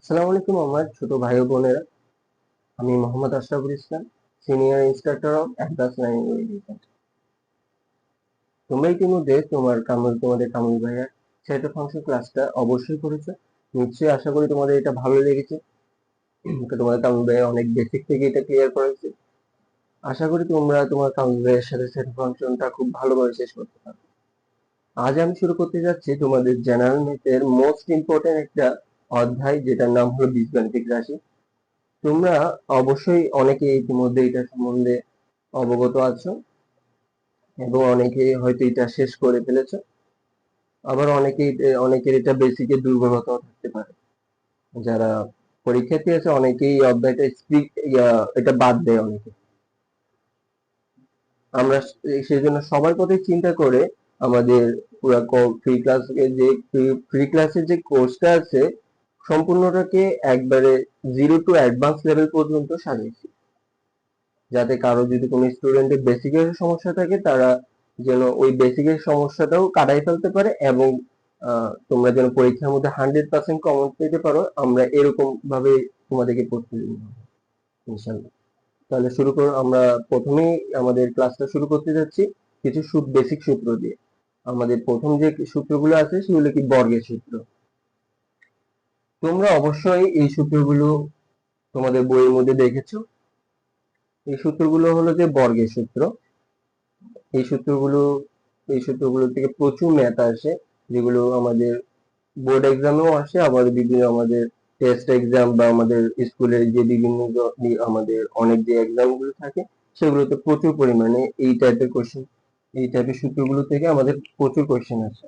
আসসালামু আলাইকুম আমার ছোট ভাই ও বোনেরা। আমি Mohammad Ashraful Islam, senior instructor of advance learning education. তোমরা ইতিমধ্যে তোমাদের কামরুল ভাইয়ার সেট ফাংশন ক্লাসটা অবশ্যই করেছো। নিশ্চয়ই আশা করি তোমাদের এটা ভালো লেগেছে। তোমাদের কামরুল ভাইয়া অনেক বেসিক থেকে এটা ক্লিয়ার করেছে। আশা করি তোমরা তোমার কামরুল ভাইয়ের সাথে সেট ফাংশনটা খুব ভালোভাবে শেষ করতে পারবে। আজ আমি শুরু করতে যাচ্ছি তোমাদের জেনারেল ম্যাথের মোস্ট ইম্পর্টেন্ট একটা অধ্যায়, যেটার নাম হলো বীজগাণিতিক রাশি। তোমরা অবশ্যই অনেকে ইতিমধ্যে এটা সম্বন্ধে অবগত আছো এবং অনেকে হয়তো এটা শেষ করে ফেলেছো। আবার অনেকের এটা বেসিকের দুর্বলতাও থাকতে পারে। যারা পরীক্ষার্থী আছে অনেকেই এই অধ্যায়টা এটা বাদ দেয় অনেকে। আমরা সেই জন্য সবার কথাই চিন্তা করে আমাদের পুরো ফ্রি ক্লাসের যে কোর্সটা আছে সম্পূর্ণটাকে একবারে 0 টু অ্যাডভান্স লেভেল পর্যন্ত সাজিয়েছি, যাতে কারো যদি কোনো স্টুডেন্টের বেসিকের সমস্যা থাকে তারা যেন ওই বেসিকের সমস্যাটাও কাটাই ফেলতে পারে এবং তোমরা যেন পরীক্ষার মধ্যে 100% কমন পেতে পারো। আমরা এরকম ভাবে তোমাদেরকে প্রস্তুতি নিব ইনশাল্লাহ। তাহলে শুরু করো। আমরা প্রথমেই আমাদের ক্লাসটা শুরু করতে যাচ্ছি কিছু বেসিক সূত্র দিয়ে। আমাদের প্রথম যে সূত্রগুলো আছে সেগুলো কি বর্গের সূত্র। তোমরা অবশ্যই এই সূত্রগুলো তোমাদের বইয়ের মধ্যে দেখেছো। এই সূত্রগুলো হলো যে বর্গের সূত্র। এই সূত্রগুলো এই সূত্রগুলো থেকে প্রচুর ম্যাথ আসে, যেগুলো আমাদের বোর্ড এক্সামেও আসে, আবার বিভিন্ন আমাদের টেস্ট এক্সাম বা আমাদের স্কুলের যে বিভিন্ন আমাদের অনেক যে এক্সাম গুলো থাকে সেগুলোতে প্রচুর পরিমাণে এই টাইপের সূত্রগুলো থেকে আমাদের প্রচুর কোশ্চেন আসে।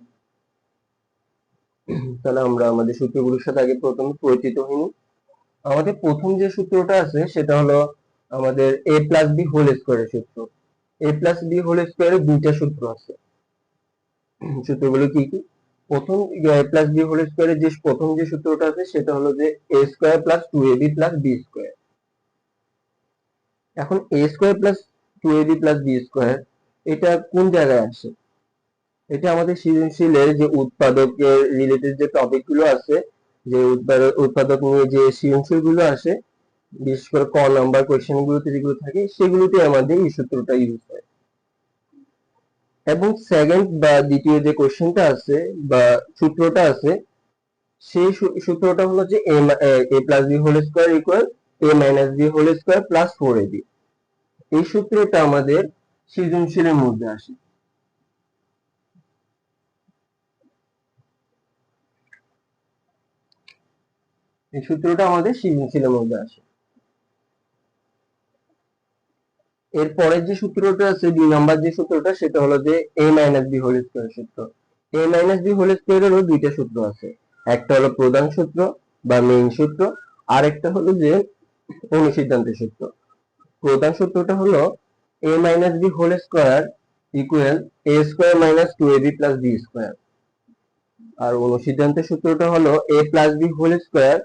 তাহলে আমরা আমাদের সূত্রগুলোর সাথে আগে প্রথমে পরিচিত হই। আমাদের প্রথম যে সূত্রটা আছে সেটা হলো আমাদের a প্লাস বি হোল স্কোয়ারের সূত্র। a প্লাস বি হোল স্কোয়ারের দুইটা সূত্র আছে। সূত্রগুলো কি কি? প্রথম a প্লাস বি হোল স্কোয়ারের যে প্রথম যে সূত্রটা আছে সেটা হলো যে a square plus 2ab plus b square. এখন a square plus 2ab plus b square এটা কোন জায়গায় আসে? এটা আমাদের সৃজনশীলের যে উৎপাদকের রিলেটেড যে টপিক গুলো আছে, যে উৎপাদক নিয়ে যে সৃজনশীল গুলো আসে, বিশেষ করে ক নাম্বার কোয়েশ্চেন গুলোতে যেগুলো থাকে সেগুলোতে আমাদের এই সূত্রটা ইউজ হয়। এবং সেকেন্ড বা দ্বিতীয় যে কোশ্চেনটা আছে বা সূত্রটা আছে সেই সূত্রটা হলো যে a plus b whole square equal a minus b whole square plus 4ab। এই সূত্রটা আমাদের সৃজনশীলের মধ্যে আসে। এই সূত্রটা আমাদের সৃজনশীলের মধ্যে আসে। এর পরের যে সূত্রটা আছে 2 নাম্বার যে সূত্রটা সেটা হলো যে a minus b whole square সূত্র। a মাইনাস বি হোল স্কোয়ারেরও দুইটা সূত্র আছে। একটা হলো প্রধান সূত্র বা মেইন সূত্র, আর একটা হলো যে অনুসিদ্ধান্তের সূত্র। প্রধান সূত্রটা হলো a minus b whole square equal a square minus 2ab plus b square. আর অনুসিদ্ধান্তের সূত্রটা হলো a plus b whole square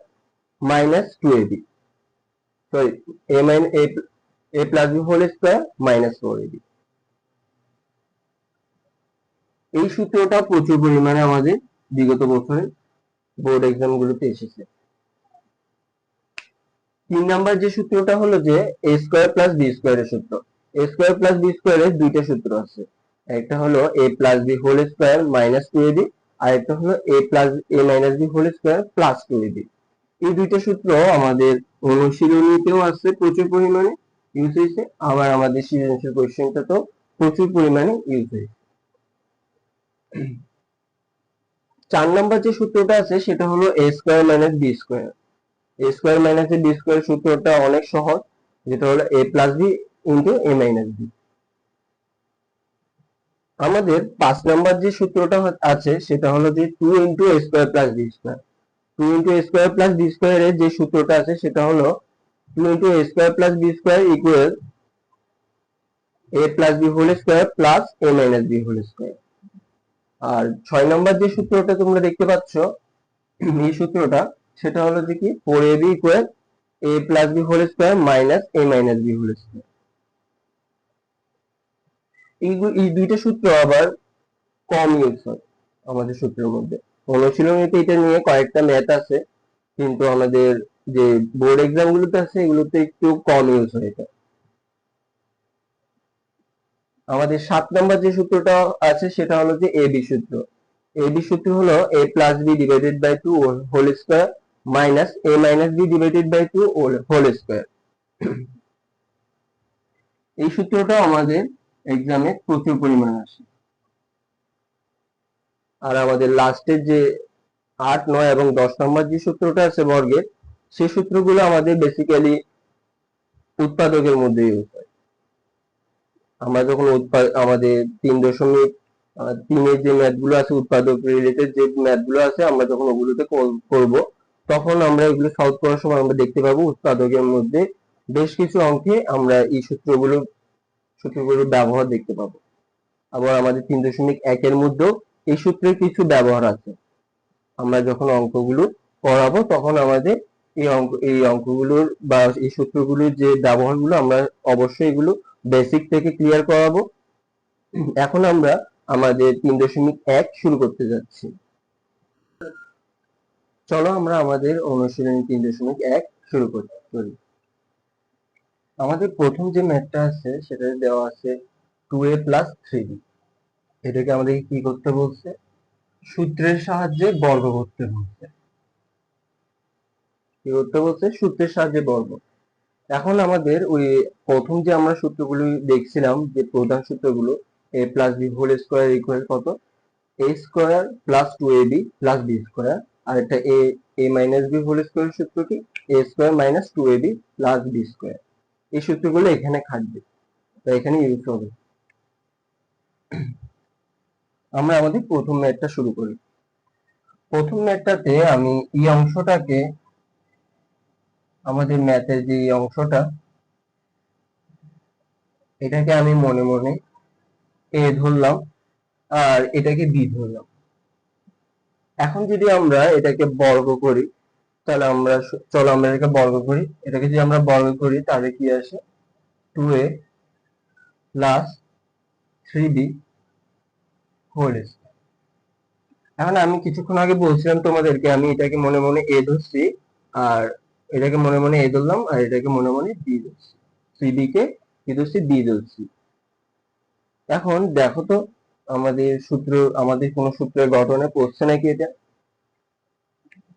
minus 2ab, sorry, a plus b whole square minus 4ab। এই সূত্রটা প্রচুর পরিমাণে আমাদের বিগত বছরে বোর্ড এক্সাম গুলোতে এসেছে। 3 নাম্বার যে সূত্রটা হলো যে a স্কোয়ার প্লাস বি স্কোয়ারের সূত্র। a স্কোয়ার প্লাস বি স্কোয়ারের দুইটা সূত্র আছে। একটা হলো a plus b whole square minus 2ab, আর একটা হলো a minus b whole square plus 2ab। এই দুইটা সূত্র আমাদের অনুশীলনীতেও আছে, প্রচুর পরিমাণে ইউজ হয়েছে, আবার আমাদের সৃজনশীল কোশ্চেনটাতেও প্রচুর পরিমাণে ইউজ হয়েছে। 4 নাম্বার যে সূত্রটা আছে সেটা হলো a square minus b square. a square minus b square সূত্রটা অনেক সহজ, যেটা হলো a plus b into a minus b. আমাদের 5 নাম্বার যে সূত্রটা আছে সেটা হলো যে 2 into a square plus b square. 2 into a square plus b স্কোয়ারের যে সূত্রটা আছে সেটা হলো 2 into a square plus b square equal a plus b whole square plus a minus b whole square. আর 6 নাম্বার যে সূত্রটা তোমরা দেখতে পাচ্ছ এই সূত্রটা, সেটা হলো যে কি 4ab equal a plus b whole square minus a minus b whole square. এই দুইটা সূত্র আবার কম ইউজ হয় আমাদের সূত্রের মধ্যে। অনুশীলনীতে এটা নিয়ে কয়েকটা ম্যাথ আছে, কিন্তু আমাদের যে বোর্ড এক্সাম গুলোতে আছে এগুলোতে একটু কম ইউজ হয় এটা। আমাদের 7 নম্বর যে সূত্রটা আছে সেটা হলো যে এ বি সূত্র। এ বি সূত্র হলো a plus b divided by 2 whole square minus a minus b divided by 2 whole square. এই সূত্রটা আমাদের এক্সামে প্রচুর পরিমাণে আসে। আর আমাদের লাস্টের যে 8, 9 এবং 10 নম্বর যে সূত্রটা আছে বর্গের, সেই সূত্রগুলো আমাদের বেসিক্যালি উৎপাদকের মধ্যে ইউজ হয়। আমরা যখন আমাদের 3.3 এর যে ম্যাথ গুলো আছে, উৎপাদক রিলেটেড যে ম্যাথ গুলো আছে, আমরা যখন ওগুলোতে করব তখন আমরা এগুলো সলভ করার সময় আমরা দেখতে পাবো উৎপাদকের মধ্যে বেশ কিছু অঙ্কে আমরা এই সূত্রগুলোর ব্যবহার দেখতে পাবো। আবার আমাদের 3.1 এর মধ্যেও এই সূত্রের কিছু ব্যবহার আছে। আমরা যখন অঙ্কগুলো করাবো তখন আমাদের এই অঙ্কগুলোর বা এই সূত্রগুলোর যে ব্যবহারগুলো আমরা অবশ্যই এগুলো বেসিক থেকে ক্লিয়ার করাবো। এখন আমরা আমাদের 3.1 শুরু করতে যাচ্ছি। চলো আমরা আমাদের অনুশীলনী 3.1 শুরু করি। আমাদের প্রথম যে ম্যাথটা আছে সেটা দেওয়া আছে 2a প্লাস 3b। এটাকে আমাদেরকে কি করতে বলছে? সূত্রের সাহায্যে বর্গ করতে বলছে। কি করতে বলছে? সূত্রের সাহায্যে বর্গ। এখন আমাদের ওই প্রথম যে আমরা সূত্রগুলো দেখছিলাম, যে প্রধান সূত্রগুলো, a plus b whole square equal কত? a square plus 2ab plus b square. আর এটা a minus b whole square সূত্র কি? a square minus 2ab plus b square. এই সূত্রগুলো এখানে খাটবে, তাই এখানে ইউজ হবে। আমরা আমাদের প্রথম ম্যাথটা শুরু করি। প্রথম ম্যাথটাতে আমি এই অংশটাকে, আমাদের ম্যাথের যে এই অংশটা, এটাকে আমি মনে মনে a ধরলাম আর এটাকে b ধরলাম। এখন যদি আমরা এটাকে বর্গ করি তাহলে চলো আমরা এটাকে বর্গ করি। এটাকে যদি আমরা বর্গ করি তাহলে কি আসে? 2a plus 3b whole square. এখন আমি কিছুক্ষণ আগে বলছিলাম তোমাদেরকে আমি এটাকে মনে মনে a ধরছি আর এটাকে মনে মনে a ধরলাম আর এটাকে মনে মনে b ধরছি। 3b কে কি ধরছি? b ধরছি। এখন দেখো তো আমাদের কোন সূত্রের গঠনে পড়ছে নাকি এটা?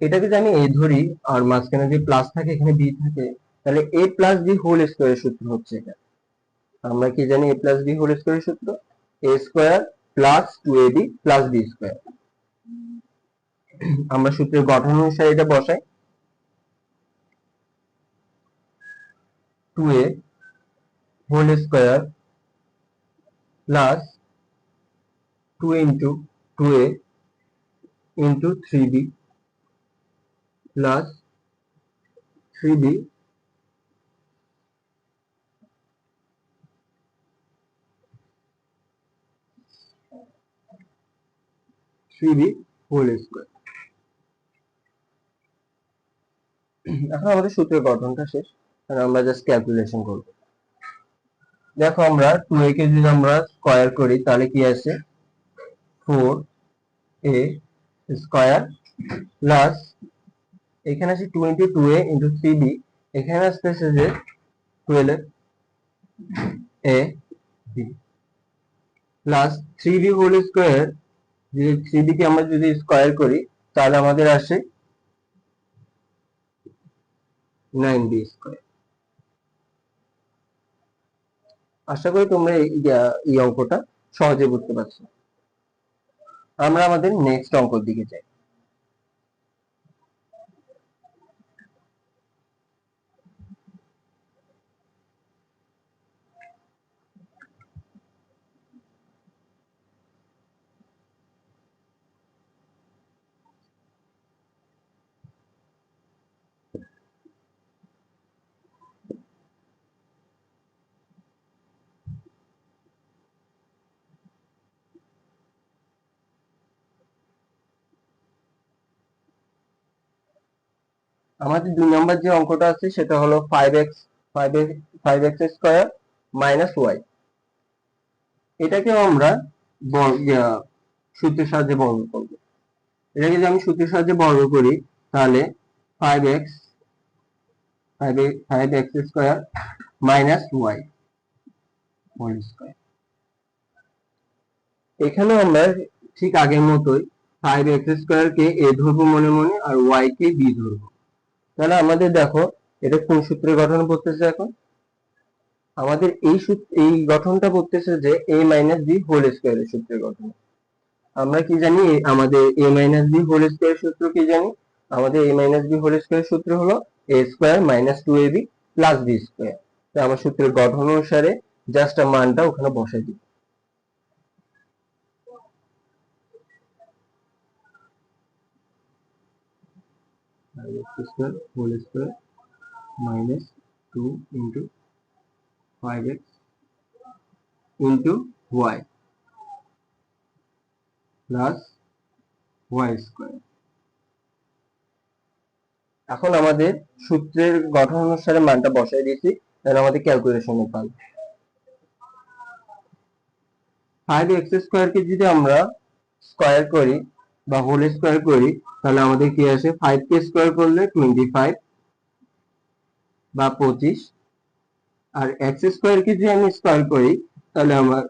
এটাকে যদি আমি a ধরি আর মাঝখানে যে প্লাস থাকে এখানে b থাকে, তাহলে a প্লাস b হোল স্কয়ারের সূত্র হচ্ছে এটা। আমরা কি জানি a প্লাস b হোল স্কয়ারের সূত্র? a square plus 2ab plus b square. আমরা সূত্রের গঠন অনুসারে এটা বসাই। 2a whole square plus 2 into 2a into 3b plus 3b 3b whole square. এখন আমাদের সূত্রের গঠনটা শেষ, আমরা জাস্ট ক্যালকুলেশন করব। দেখো আমরা 2a কে যদি আমরা স্কয়ার করি তাহলে কি আসে? 4a স্কয়ার প্লাস এখানে আছে 2 ইন্টু 2a ইন্টু 3b, এখানে আসতেছে যে 12ab plus 3b whole square. যে 3b কে আমরা যদি স্কয়ার করি তাহলে আমাদের আসে 9b স্কয়ার। আশা করি তোমরা এই অঙ্কটা সহজে বুঝতে পারছো। আমরা আমাদের নেক্সট অঙ্কের দিকে যাই। আমাদের 2 নম্বর যে অঙ্কটা আছে সেটা হলো 5x স্কয়ার মাইনাস y। এটাকেও আমরা সূত্রের সাহায্যে বর্গ করব। এটাকে যদি আমি সূত্রের সাহায্যে বর্গ করি তাহলে 5x 5x square minus y whole square. এখানে আমরা ঠিক আগের মতোই 5x স্কয়ার কে a ধরবো মনে মনে, আর y কে b ধরবো। তাহলে আমাদের দেখো এটা কোন সূত্রে গঠন করতেছে, এখন আমাদের এই গঠনটা করতেছে যে a মাইনাস b হোল স্কয়ারের সূত্রে গঠন। আমরা কি জানি, আমাদের a মাইনাস b হোল স্কয়ারের সূত্র কি জানি? আমাদের a মাইনাস b হোল স্কয়ারের সূত্র হলো a square minus 2ab plus b square. তো আমার সূত্রের গঠন অনুসারে জাস্ট মানটা ওখানে বসাই দিই। x square whole square minus 2 into 5x into y plus y square। এখন আমাদের সূত্রের গঠন অনুসারে মানটা বসাই দিয়েছি, তাহলে আমাদের ক্যালকুলেশনে পাই 5x স্কয়ার কে যদি আমরা স্কয়ার করি বা হোল স্কয়ার করি, তাহলে আমাদের কি আসে? 5 কে স্কয়ার করলে 25 বা 25, আর x স্কয়ার কে যদি আমি স্কয়ার করি তাহলে আমার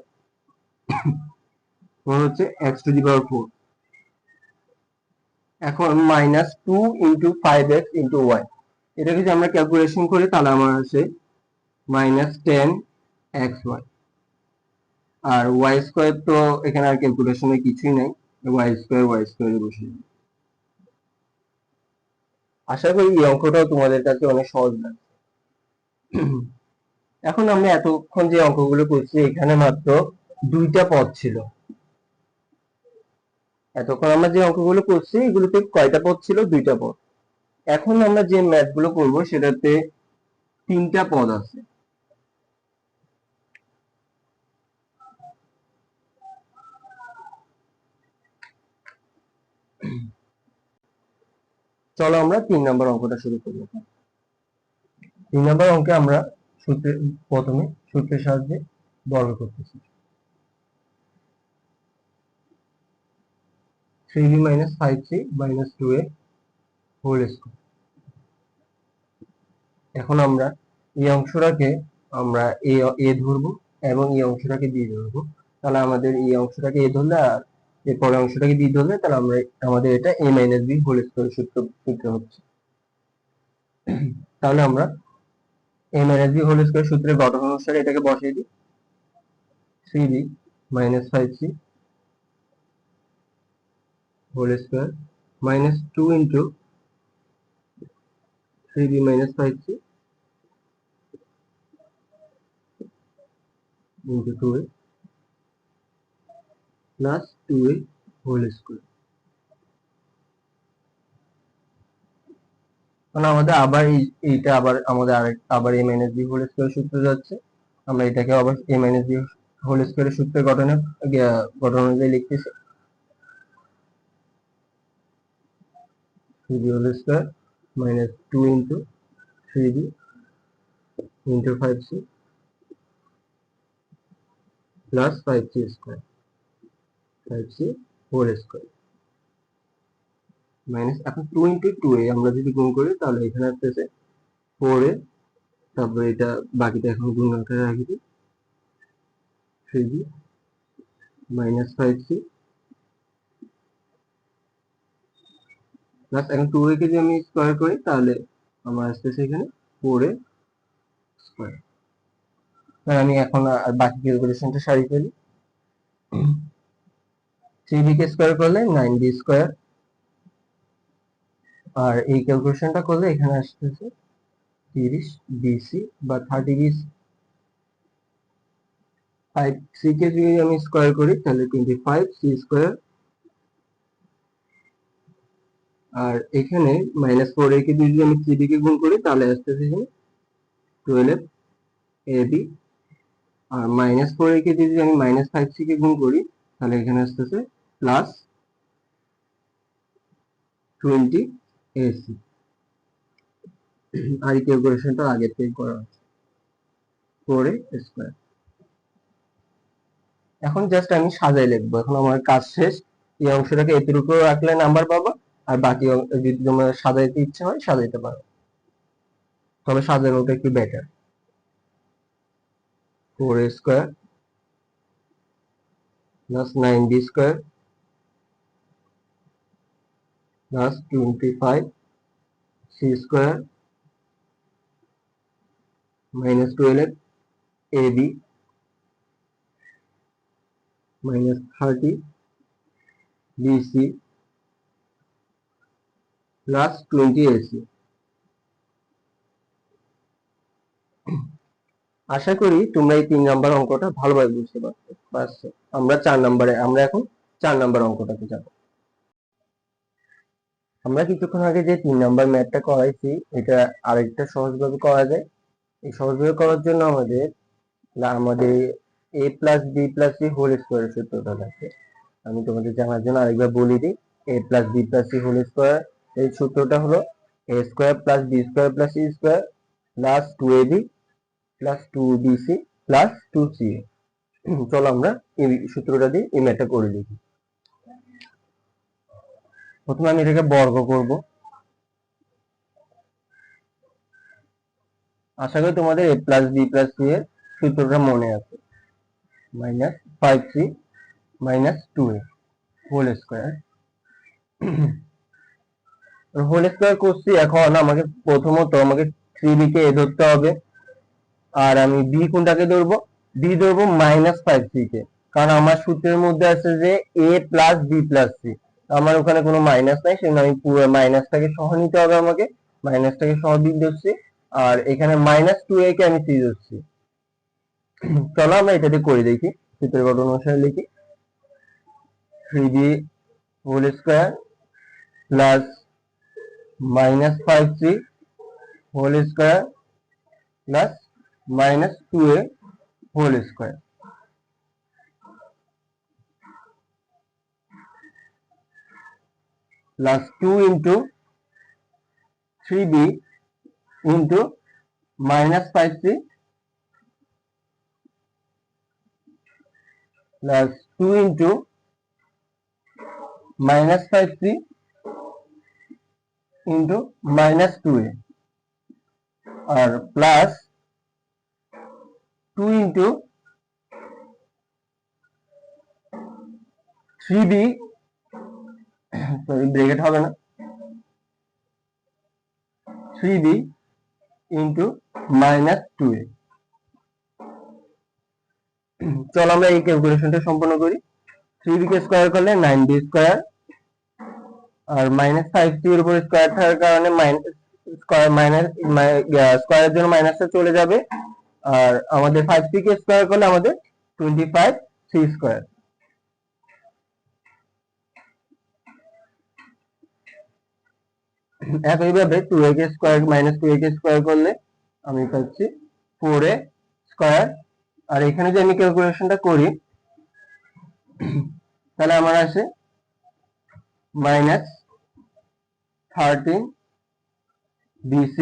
হচ্ছে x টু দি পাওয়ার 4। এখন minus 2 into 5x into y, এটাকে যদি আমরা ক্যালকুলেশন করি তাহলে আমার আসে মাইনাস 10xy। আর y স্কয়ার তো এখানে আর ক্যালকুলেশনে কিছুই নাই, y স্কয়ারে বসে। আশা করি এই অঙ্কটাও তোমাদের কাছে অনেক সহজ লাগে। এখন আমরা এতক্ষণ যে অঙ্কগুলো করছি এখানে মাত্র দুইটা পদ ছিল। এতক্ষণ আমরা যে অঙ্কগুলো করছি এগুলোতে কয়টা পদ ছিল? দুইটা পদ। এখন আমরা যে ম্যাথ গুলো করবো সেটাতে তিনটা পদ আছে। চলো আমরা 3 নম্বর অঙ্কটা শুরু করব। 3 নম্বর অঙ্কে আমরা প্রথমে সূত্রের সাহায্যে বর্গ করতেছি। 3b minus 5c minus 2a whole square. এখন আমরা এই অংশটাকে আমরা a ধরবো এবং এই অংশটাকে b ধরবো। তাহলে আমাদের এই অংশটাকে a ধরলে আর এর পরের অংশটাকে b ধরলে তাহলে আমাদের এটা a minus b whole square সূত্র হচ্ছে। তাহলে আমরা a minus b whole square সূত্রের গঠন অনুসারে এটাকে বসিয়ে দিই। 3b minus 5c whole square minus 2 into 3b minus 5c into 2a plus 2a whole square. মানে আমাদের আবার এইটা আবার a minus b whole square সূত্র যাচ্ছে। আমরা এটাকে আবার a minus b হোল স্কয়ারের সূত্রের গঠন অনুযায়ী লিখতেছি। 3b whole square minus 2 into 3b into 5c plus 5c square 5c whole square minus, এখন 2 into 2a আমরা যদি গুণ করি তাহলে এখানে আসতেছে 4a, তারপরে এটা বাকিটা এখন গুণ আকারে রাখি দিই। 3b minus 5c প্লাস, এখন 2a কে যদি আমি স্কয়ার করি তাহলে আমার আসতেছে এখানে 4a স্কয়ার। তাহলে আমি এখন আর বাকি ক্যালকুলেশনটা সারি ফেলি। 3b কে স্কয়ার করলে 9b স্কয়ার, আর এই ক্যালকুলেশনটা করলে এখানে আসতেছে 30bc বা 30b। 5c কে যদি আমি স্কয়ার করি তাহলে 25c স্কয়ার, আর এখানে মাইনাস 4a কে যদি আমি 3b কে গুণ করি তাহলে আসতেছে এখানে 12ab, আর মাইনাস 4a কে যদি আমি মাইনাস 5c কে গুণ করি তাহলে এখানে আসতেছে প্লাস 20ac। আর এই ক্যালকুলেশনটা আগের থেকে করা আছে 4a স্কয়ার। এখন জাস্ট আমি সাজাই লিখবো। এখন আমার কাজ শেষ। এই অংশটাকে এতটুকু রাখলে নাম্বার পাবো, আর বাকি যদি তোমরা সাজাইতে ইচ্ছা হয় সাজাইতে পারো, তবে সাজানোটা একটু better. 4a square plus 9b square plus 25c square minus 12ab minus 30bc plus 20ac। আশা করি তোমরা এই 3 নাম্বার অঙ্কটা ভালোভাবে বুঝতে পারছো। আমরা এখন 4 নাম্বার অঙ্কটাতে যাব। আমরা কিছুক্ষণ আগে যে 3 নাম্বার ম্যাথটা করাইছি, এটা আরেকটা সহজভাবে করা যায়। এই সহজভাবে করার জন্য আমাদের a plus b plus c whole স্কোয়ারের সূত্রটা লাগবে। আমি তোমাদের জানার জন্য আরেকবার বলে দিই। a plus b plus c whole square, এই সূত্রটা হলো a square plus b square plus c square plus 2ab plus 2bc plus 2ca। চলো আমরা এই সূত্রটা দিয়ে এই ম্যাথটা করে দেখি। প্রথমে আমি এটাকে বর্গ করব। আশা করি তোমাদের a plus b plus c এর সূত্রটা মনে আছে। Minus 5c minus 2a whole square. Whole square করছি। এখন প্রথমত আমাকে 3b কে a ধরতে হবে, আর আমি b কোনটাকে ধরবো? b ধরবো মাইনাস 5c কে, কারণ আমার সূত্রের মধ্যে আছে যে a plus b plus c। আমার ওখানে কোনো মাইনাস নাই, সেজন্য আমি পুরো মাইনাসটাকে সহ নিতে হবে আমাকে। মাইনাসটাকে সহ b ধরছি, আর এখানে মাইনাস 2a কে আমি c ধরছি। চলো আমরা এটা দিয়ে করে দেখি। সূত্রের গঠন অনুসারে লিখি 3b whole square plus minus 5c whole square plus minus 2a whole square plus 2 into 3b into minus 5c plus 2 into minus 5c into minus 2a, আর plus 2 into 3b, sorry bracket হবে না, 3b into minus 2a। চলো আমরা এই ক্যালকুলেশনটা সম্পন্ন করি। 3b কে square করলে 9b square, আর minus 5c এর উপর স্কোয়ার থাকার কারণে স্কোয়ারের জন্য মাইনাসটা চলে যাবে, আর আমাদের 5c কে স্কোয়ার করলে আমাদের 25c স্কোয়ার। একইভাবে 2a কে স্কোয়ার মাইনাস 2a কে স্কোয়ার করলে আমি পাচ্ছি 4a স্কোয়ার। আর এখানে যে আমি ক্যালকুলেশনটা করি, তাহলে আমার আসে মাইনাস 13bc,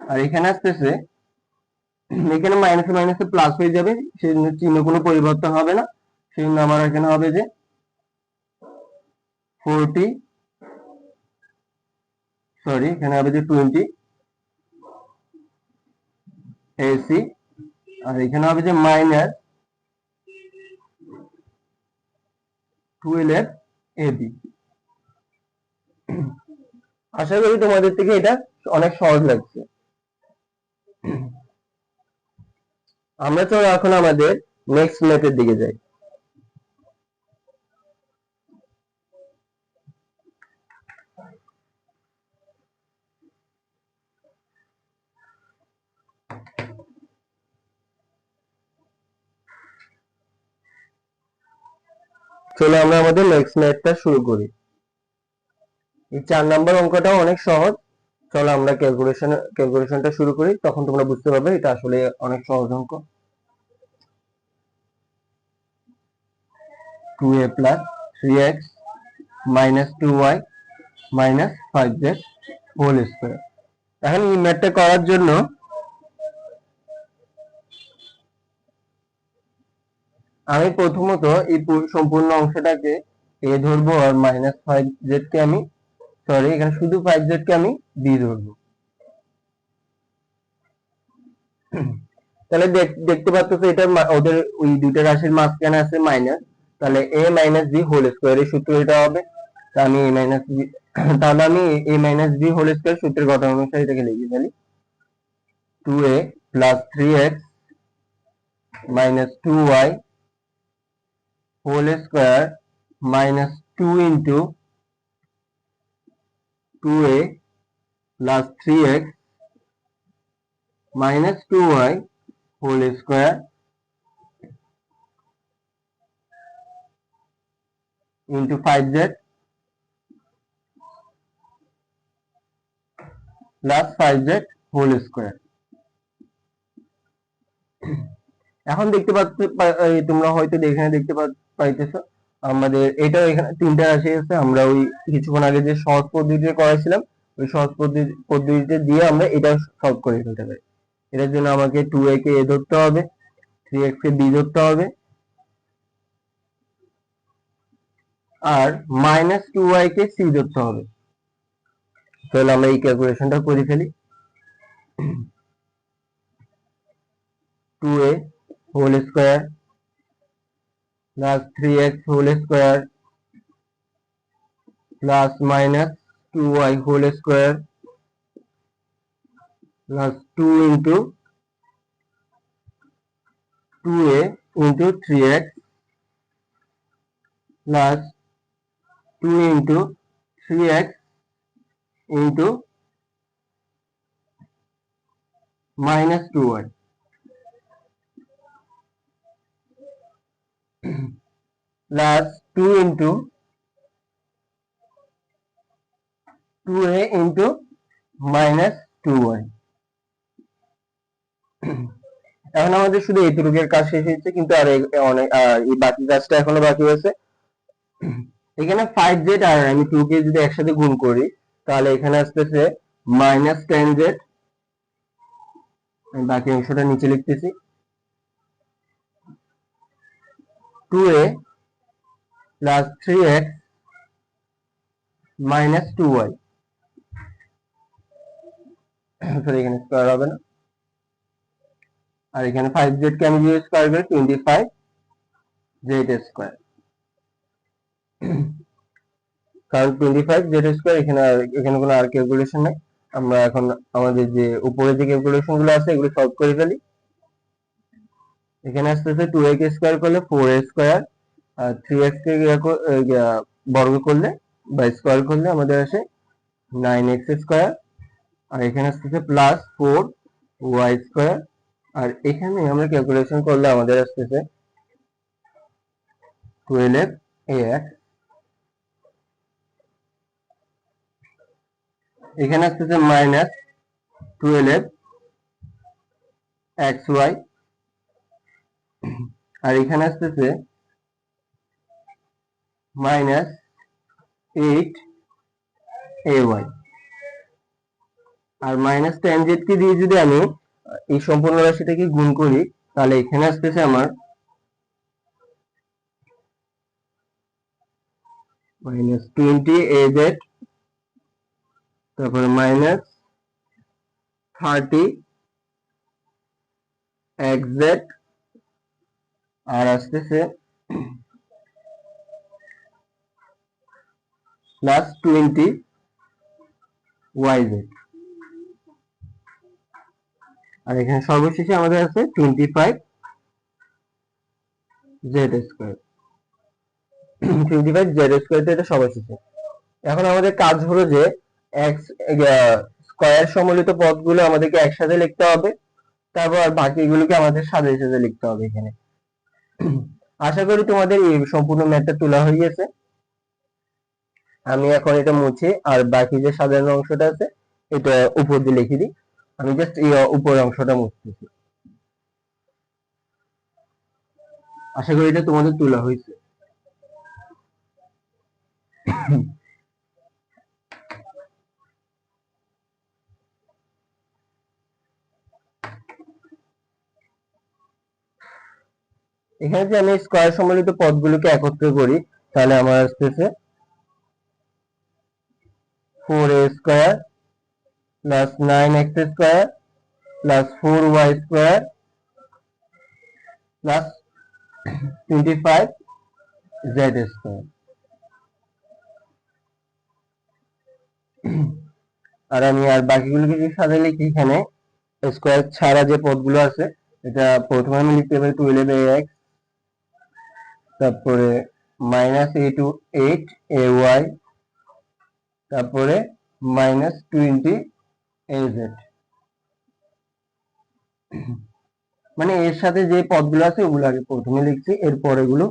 আর এখানে আসতেছে, এখানে মাইনাসে মাইনাসে প্লাস হয়ে যাবে, সেই চিহ্ন কোনো পরিবর্তন হবে না। সেই জন্য আমার এখানে হবে যে 20 ac, আর এখানে হবে যে মাইনাস 12ab। আশা করি তোমাদের থেকে এটা অনেক সহজ লাগছে। আমরা চলো এখন আমাদের নেক্সট ম্যাথের দিকে যাই। চলো আমরা আমাদের নেক্সট ম্যাথটা শুরু করি। এই 4 নাম্বার অঙ্কটাও অনেক সহজ। চলো আমরা ক্যালকুলেশনটা শুরু করি, তখন তোমরা বুঝতে পারবে এটা আসলে অনেক সহজ অঙ্ক। 2a plus 3x minus 2y minus 5z whole square. এখন এই ম্যাথটা করার জন্য আমি প্রথমত এই সম্পূর্ণ অংশটাকে a ধরবো, আর মাইনাস 5z কে আমি সরি, এখানে শুধু 5z কে আমি b ধরবো। তাহলে দেখতে পাচ্ছ এটা ওদের ওই দুইটা রাশির মাঝখানে আছে মাইনাস, তাহলে a minus b whole square এর সূত্র এটা হবে। তাহলে আমি a minus b whole square সূত্রের গঠন অনুসারে এটাকে লিখে ফেলি। 2a plus 3x minus 2y whole square minus 2 into 2a plus 3x minus 2y whole square into 5z plus 5z whole square. এখন দেখতে পাচ্ছ, তোমরা হয়তো এখানে দেখতে পাইতেছো আমাদের এটাও এখানে তিনটা রাশি আছে। আমরা ওই কিছুক্ষণ আগে যে সহজ পদ্ধতিতে করেছিলাম ওই সহজ পদ্ধতিতে দিয়ে আমরা এটা সলভ করে ফেলতে পারি। এটার জন্য আমাকে 2a কে a ধরতে হবে, 3x কে b ধরতে হবে, আর মাইনাস 2y কে c ধরতে হবে। তাহলে আমরা এই ক্যালকুলেশনটা করে ফেলি। 2a whole square plus 3x whole square plus minus 2y whole square plus 2 into 2a into 3x plus 2 into 3x into minus 2y plus 2 into 2a into minus 2y। এখন আমাদের শুধু এইটুকুর কাজ শেষ হয়েছে, কিন্তু আর অনেক এই বাকি কাজটা এখনো বাকি আছে। এখানে 5z আর আমি 2 কে যদি একসাথে গুণ করি তাহলে এখানে আসতেছে মাইনাস 10z। আমি বাকি অংশটা নিচে লিখতেছি। 2a plus 3x minus 2y, sorry এখানে স্কয়ার হবে না, আর এখানে 5z কে আমি যদি স্কয়ার করি 25z স্কয়ার, কারণ 25z স্কয়ার এখানে কোনো আর ক্যালকুলেশন নাই। আমরা এখন আমাদের যে উপরে যে ক্যালকুলেশন গুলো আছে এগুলো সলভ করে ফেলি। এখানে আসতেছে 2a কে স্কয়ার করলে 4a স্কয়ার, আর 3x কে বর্গ করলে বা স্কয়ার করলে আমাদের আসে 9x স্কয়ার, আর এখানে আসতেছে প্লাস 4y স্কয়ার, আর এখানে আমরা ক্যালকুলেশন করলে আমাদের আসতেছে 12ax, এখানে আসতেছে মাইনাস 12xy, আর এখানে আসতেছে মাইনাস 8ay, আর মাইনাস 10z কে দিয়ে যদি আমি এই সম্পূর্ণ রাশিটাকে গুণ করি তাহলে এখানে আসতেছে আমার মাইনাস 20az, তারপরে মাইনাস 30xz, আর আসতেছে প্লাস 20yz, আর এখানে সর্বশেষে আমাদের আছে 25z স্কয়ার। 25z স্কয়ার এটা সর্বশেষে। এখন আমাদের কাজ হলো যে x স্কয়ার সম্মিলিত পদগুলো আমাদেরকে একসাথে লিখতে হবে, তারপর বাকিগুলোকে আমাদের সাজিয়ে সাজিয়ে লিখতে হবে এখানে। আশা করি তোমাদের এই সম্পূর্ণ ম্যাথটা তোলা হয়ে গেছে। আমি এখন এটা মুছি, আর বাকি যে সাজানো অংশটা আছে এটা উপর দিয়ে লিখে দিই। আমি জাস্ট এই উপরের অংশটা মুছতেছি। আশা করি এটা তোমাদের তোলা হয়েছে। এখানে যে আমি স্কয়ার সম্মিলিত পদগুলোকে একত্র করি তাহলে আমার আসতেছে 4a square plus 9x square plus 4y square plus 25z square. আর আমি আর বাকিগুলো কিছু সাথে লিখি। এখানে স্কয়ার ছাড়া যে পদগুলো আছে, এটা প্রথমে আমি লিখতে পারি 12ax, তারপরে মাইনাস a8ay, তারপরে মাইনাস 20az। মানে এর সাথে যে পদগুলো আছে ওগুলো আগে প্রথমে লিখছি, এরপর এগুলো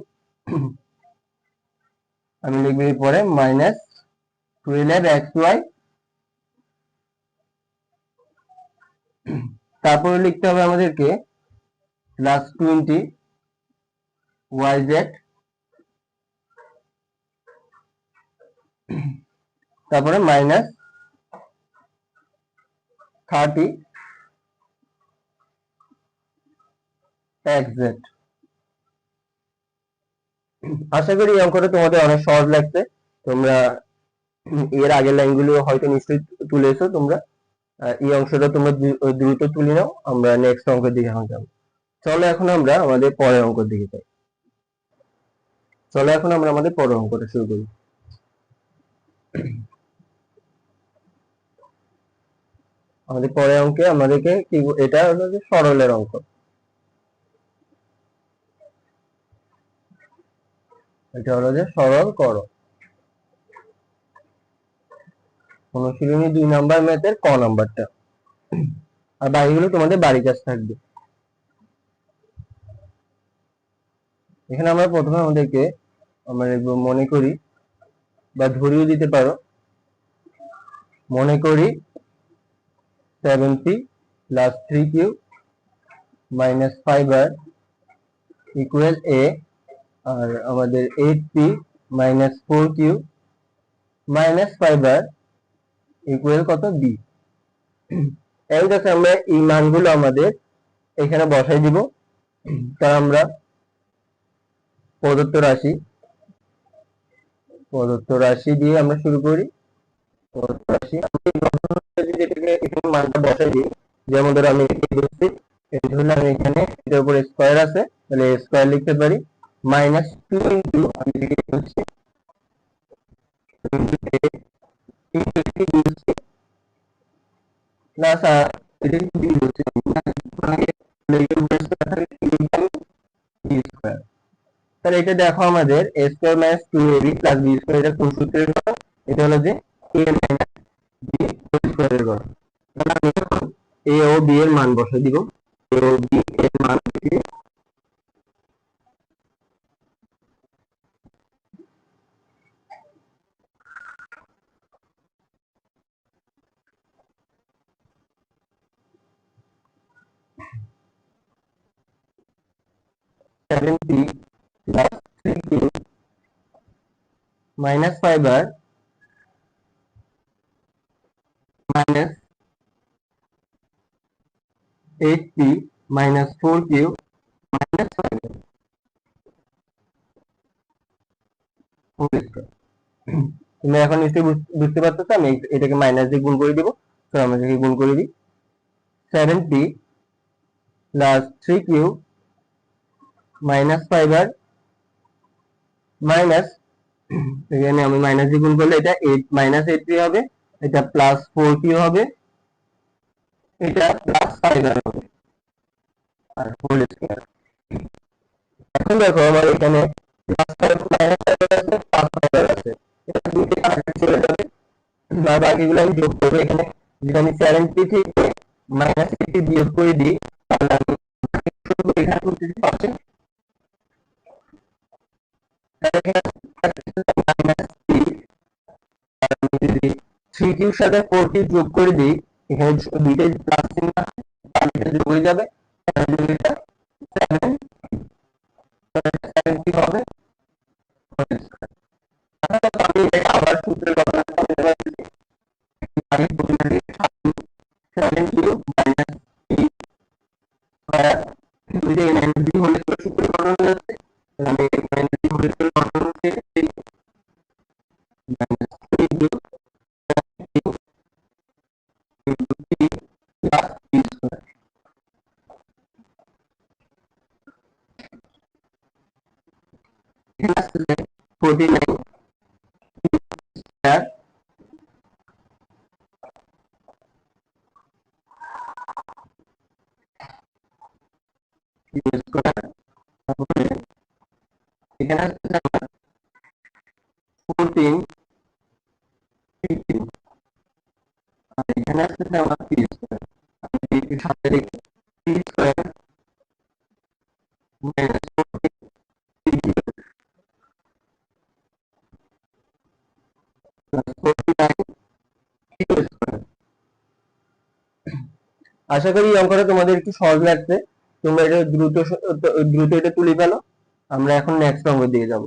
আমি লিখবো। এরপরে মাইনাস 12xy, তারপরে লিখতে হবে আমাদেরকে প্লাস 20yz, তারপরে মাইনাস 30xz। আশা করি এই অঙ্কটা তোমাদের অনেক সহজ লাগছে। তোমরা এর আগের লাইনগুলো হয়তো নিশ্চয়ই তুলেছো তোমরা। এই অংশটা তোমরা দ্রুত তুলে নাও, আমরা নেক্সট অঙ্কের দিকে এখন যাবো। চলো এখন আমরা আমাদের পরের অঙ্কের দিকে যাই। চলো এখন আমরা আমাদের পরের অঙ্কটা শুরু করি। আমাদের পরের অঙ্কে আমাদেরকে কি, এটা হলো যে সরলের অঙ্ক। এটা হলো যে সরল করো, অনুশীলনী 2 নাম্বার ম্যাথের ক নাম্বারটা, আর বাকিগুলো তোমাদের বাড়ির কাছে থাকবে। এখানে আমরা প্রথমে আমাদেরকে আমরা মনে করি বা ধরিয়ে দিতে পারো, মনে করি 7p plus 3q minus 5r equal a, আর আমাদের 8p minus 4q minus 5r equal কত b। এই দেখো আমরা এই মানগুলো আমাদের এখানে বসাই দিব। তার আমরা প্রদত্ত রাশি দিয়ে আমরা শুরু করি। প্রদত্ত রাশি যেটাকে এখানে মানটা বসাই দিই, যেমন ধরো আমি বলছি এটা হলো, আমি এখানে এটার উপর স্কয়ার আছে, তাহলে স্কয়ার লিখতে পারি মাইনাস 2 ইনটু আমি লিখে বলছি প্লাস এটা কিন্তু বি বলছি মানে স্কয়ার। তাহলে এটা দেখো আমাদের a square minus 2ab plus b square, এটা কোন সূত্রের গড়? এটা হলো যে a মাইনাস b স্কয়ারের গড়। তাহলে আমি এখন a ও b এর মান বসাই দিব। a ও b এর মান দিয়ে 7p plus 3q minus 5r minus 8p minus 4q minus 5r whole square। তুমি এখন নিশ্চয়ই বুঝতে পারছো, আমি এটাকে মাইনাস দিয়ে গুণ করে দিব। তো আমরা এটাকে গুণ করে দিই 7p plus 3q minus 5r minus, এখানে আমি মাইনাস দিয়ে গুণ করলে এটা 8 মাইনাস 8p হবে, এটা প্লাস 4q হবে, এটা প্লাস 5r হবে আর হোল স্কয়ার। এখন দেখো আমার এখানে প্লাস 5 মাইনাস 5 আছে, প্লাস 5 আছে, এটা দুইটা কানেক্ট চলে যাবে। আর বাকিগুলো আমি যোগ করব। এখানে যদি আমি 7p থেকে মাইনাস 8p বিয়োগ করে দিই, তাহলে আমি এখানে করতেছি পাশে মাইনাস 3, আর আমি যদি 3q এর সাথে 4q যোগ করে দিই, এখানে দুইটা প্লাস চিহ্ন আছে, তাহলে এটা যোগ হয়ে যাবে, তাহলে এটা 7 7p হবে। আমি আবার সূত্রের কথা বলতে পারি, আমি বলি 7q মাইনাস 3 স্কয়ার, যদি মাইনাস 3 হলে সূত্র গঠন হয়ে যাচ্ছে, আমি মাইনাস 3 হলে গঠন হচ্ছে মাইনাস 3q স্কয়ার, তারপরে এখানে আসছে আমার 14 15, আর এখানে আসছে আমার পি স্কয়ার। আমি একটু সাথে লিখি, p square minus 14 plus 49 q square. আশা করি এই অঙ্কটা তোমাদের একটু সহজ লাগছে, তোমরা এটা দ্রুত এটা তুলে ফেলো। আমরা এখন নেক্সট অঙ্কের দিকে যাব।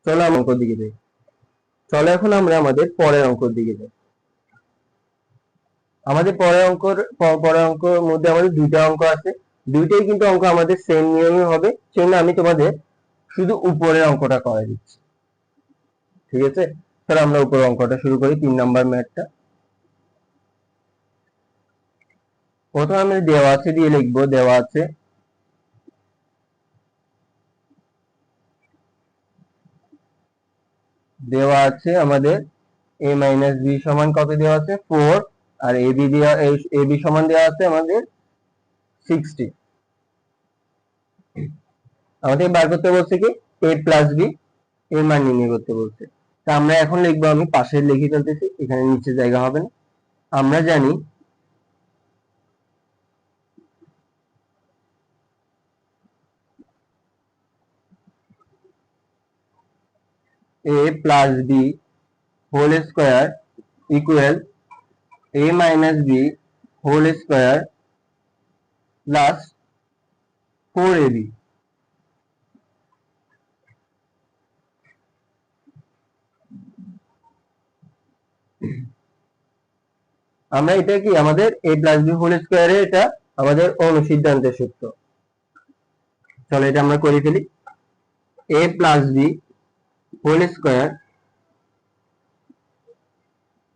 চলো আমরা অঙ্কের দিকে যাই। চলো এখন আমরা আমাদের পরের অঙ্কের দিকে যাই। আমাদের পরের অঙ্কের মধ্যে আমাদের দুইটা অঙ্ক আছে, দুইটাই কিন্তু অঙ্ক আমাদের সেম নিয়মে হবে, সেজন্য আমি তোমাদের শুধু উপরের অঙ্কটা করে দিচ্ছি। ঠিক আছে, তাহলে আমরা উপরের অঙ্কটা শুরু করি, 3 নাম্বার ম্যাথটা। প্রথমে আমরা দেওয়া আছে দিয়ে লিখবো, দেওয়া আছে আমাদের a মাইনাস বি সমান কত দেওয়া আছে 4, আর এ বি সমান দেওয়া আছে আমাদের 60। আমাদের বার করতে বলছে কি a প্লাস বি এর মান নির্ণয় করতে বলছে। তা আমরা এখন লিখবো, আমি পাশে লিখে ফেলতেছি, এখানে নিচে জায়গা হবে না। আমরা জানি a plus b whole square equal a minus b whole square plus 4ab। আমরা এটা কি আমাদের a প্লাস বি হোল স্কয়ারে এটা আমাদের অনুসিদ্ধান্তের সূত্র। চলো এটা আমরা করে ফেলি। a plus b whole square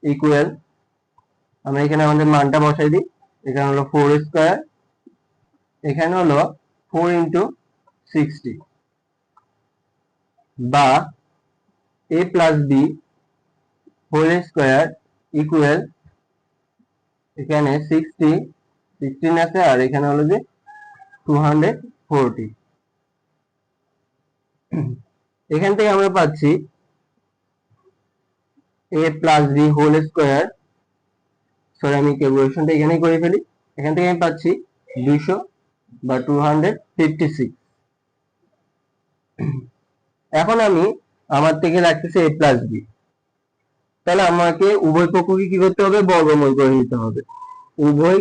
equal, আমরা এখানে আমাদের মানটা বসাই দিই, এখানে হলো 4 স্কয়ার, এখানে হলো 4 ইন্টু 60, বা a plus b whole square equal, এখানে 16 আছে, আর এখানে হলো যে 240। এখান থেকে আমরা পাচ্ছি a plus b whole square, sorry আমি ক্যালকুলেশনটা এখানেই করে ফেলি, এখান থেকে আমি পাচ্ছি 200 বা 256। এখন আমি আমার থেকে রাখতেছি a প্লাস বি, তাহলে আমাকে উভয় পক্ষকে কি করতে হবে, বর্গমূল করে নিতে হবে। উভয়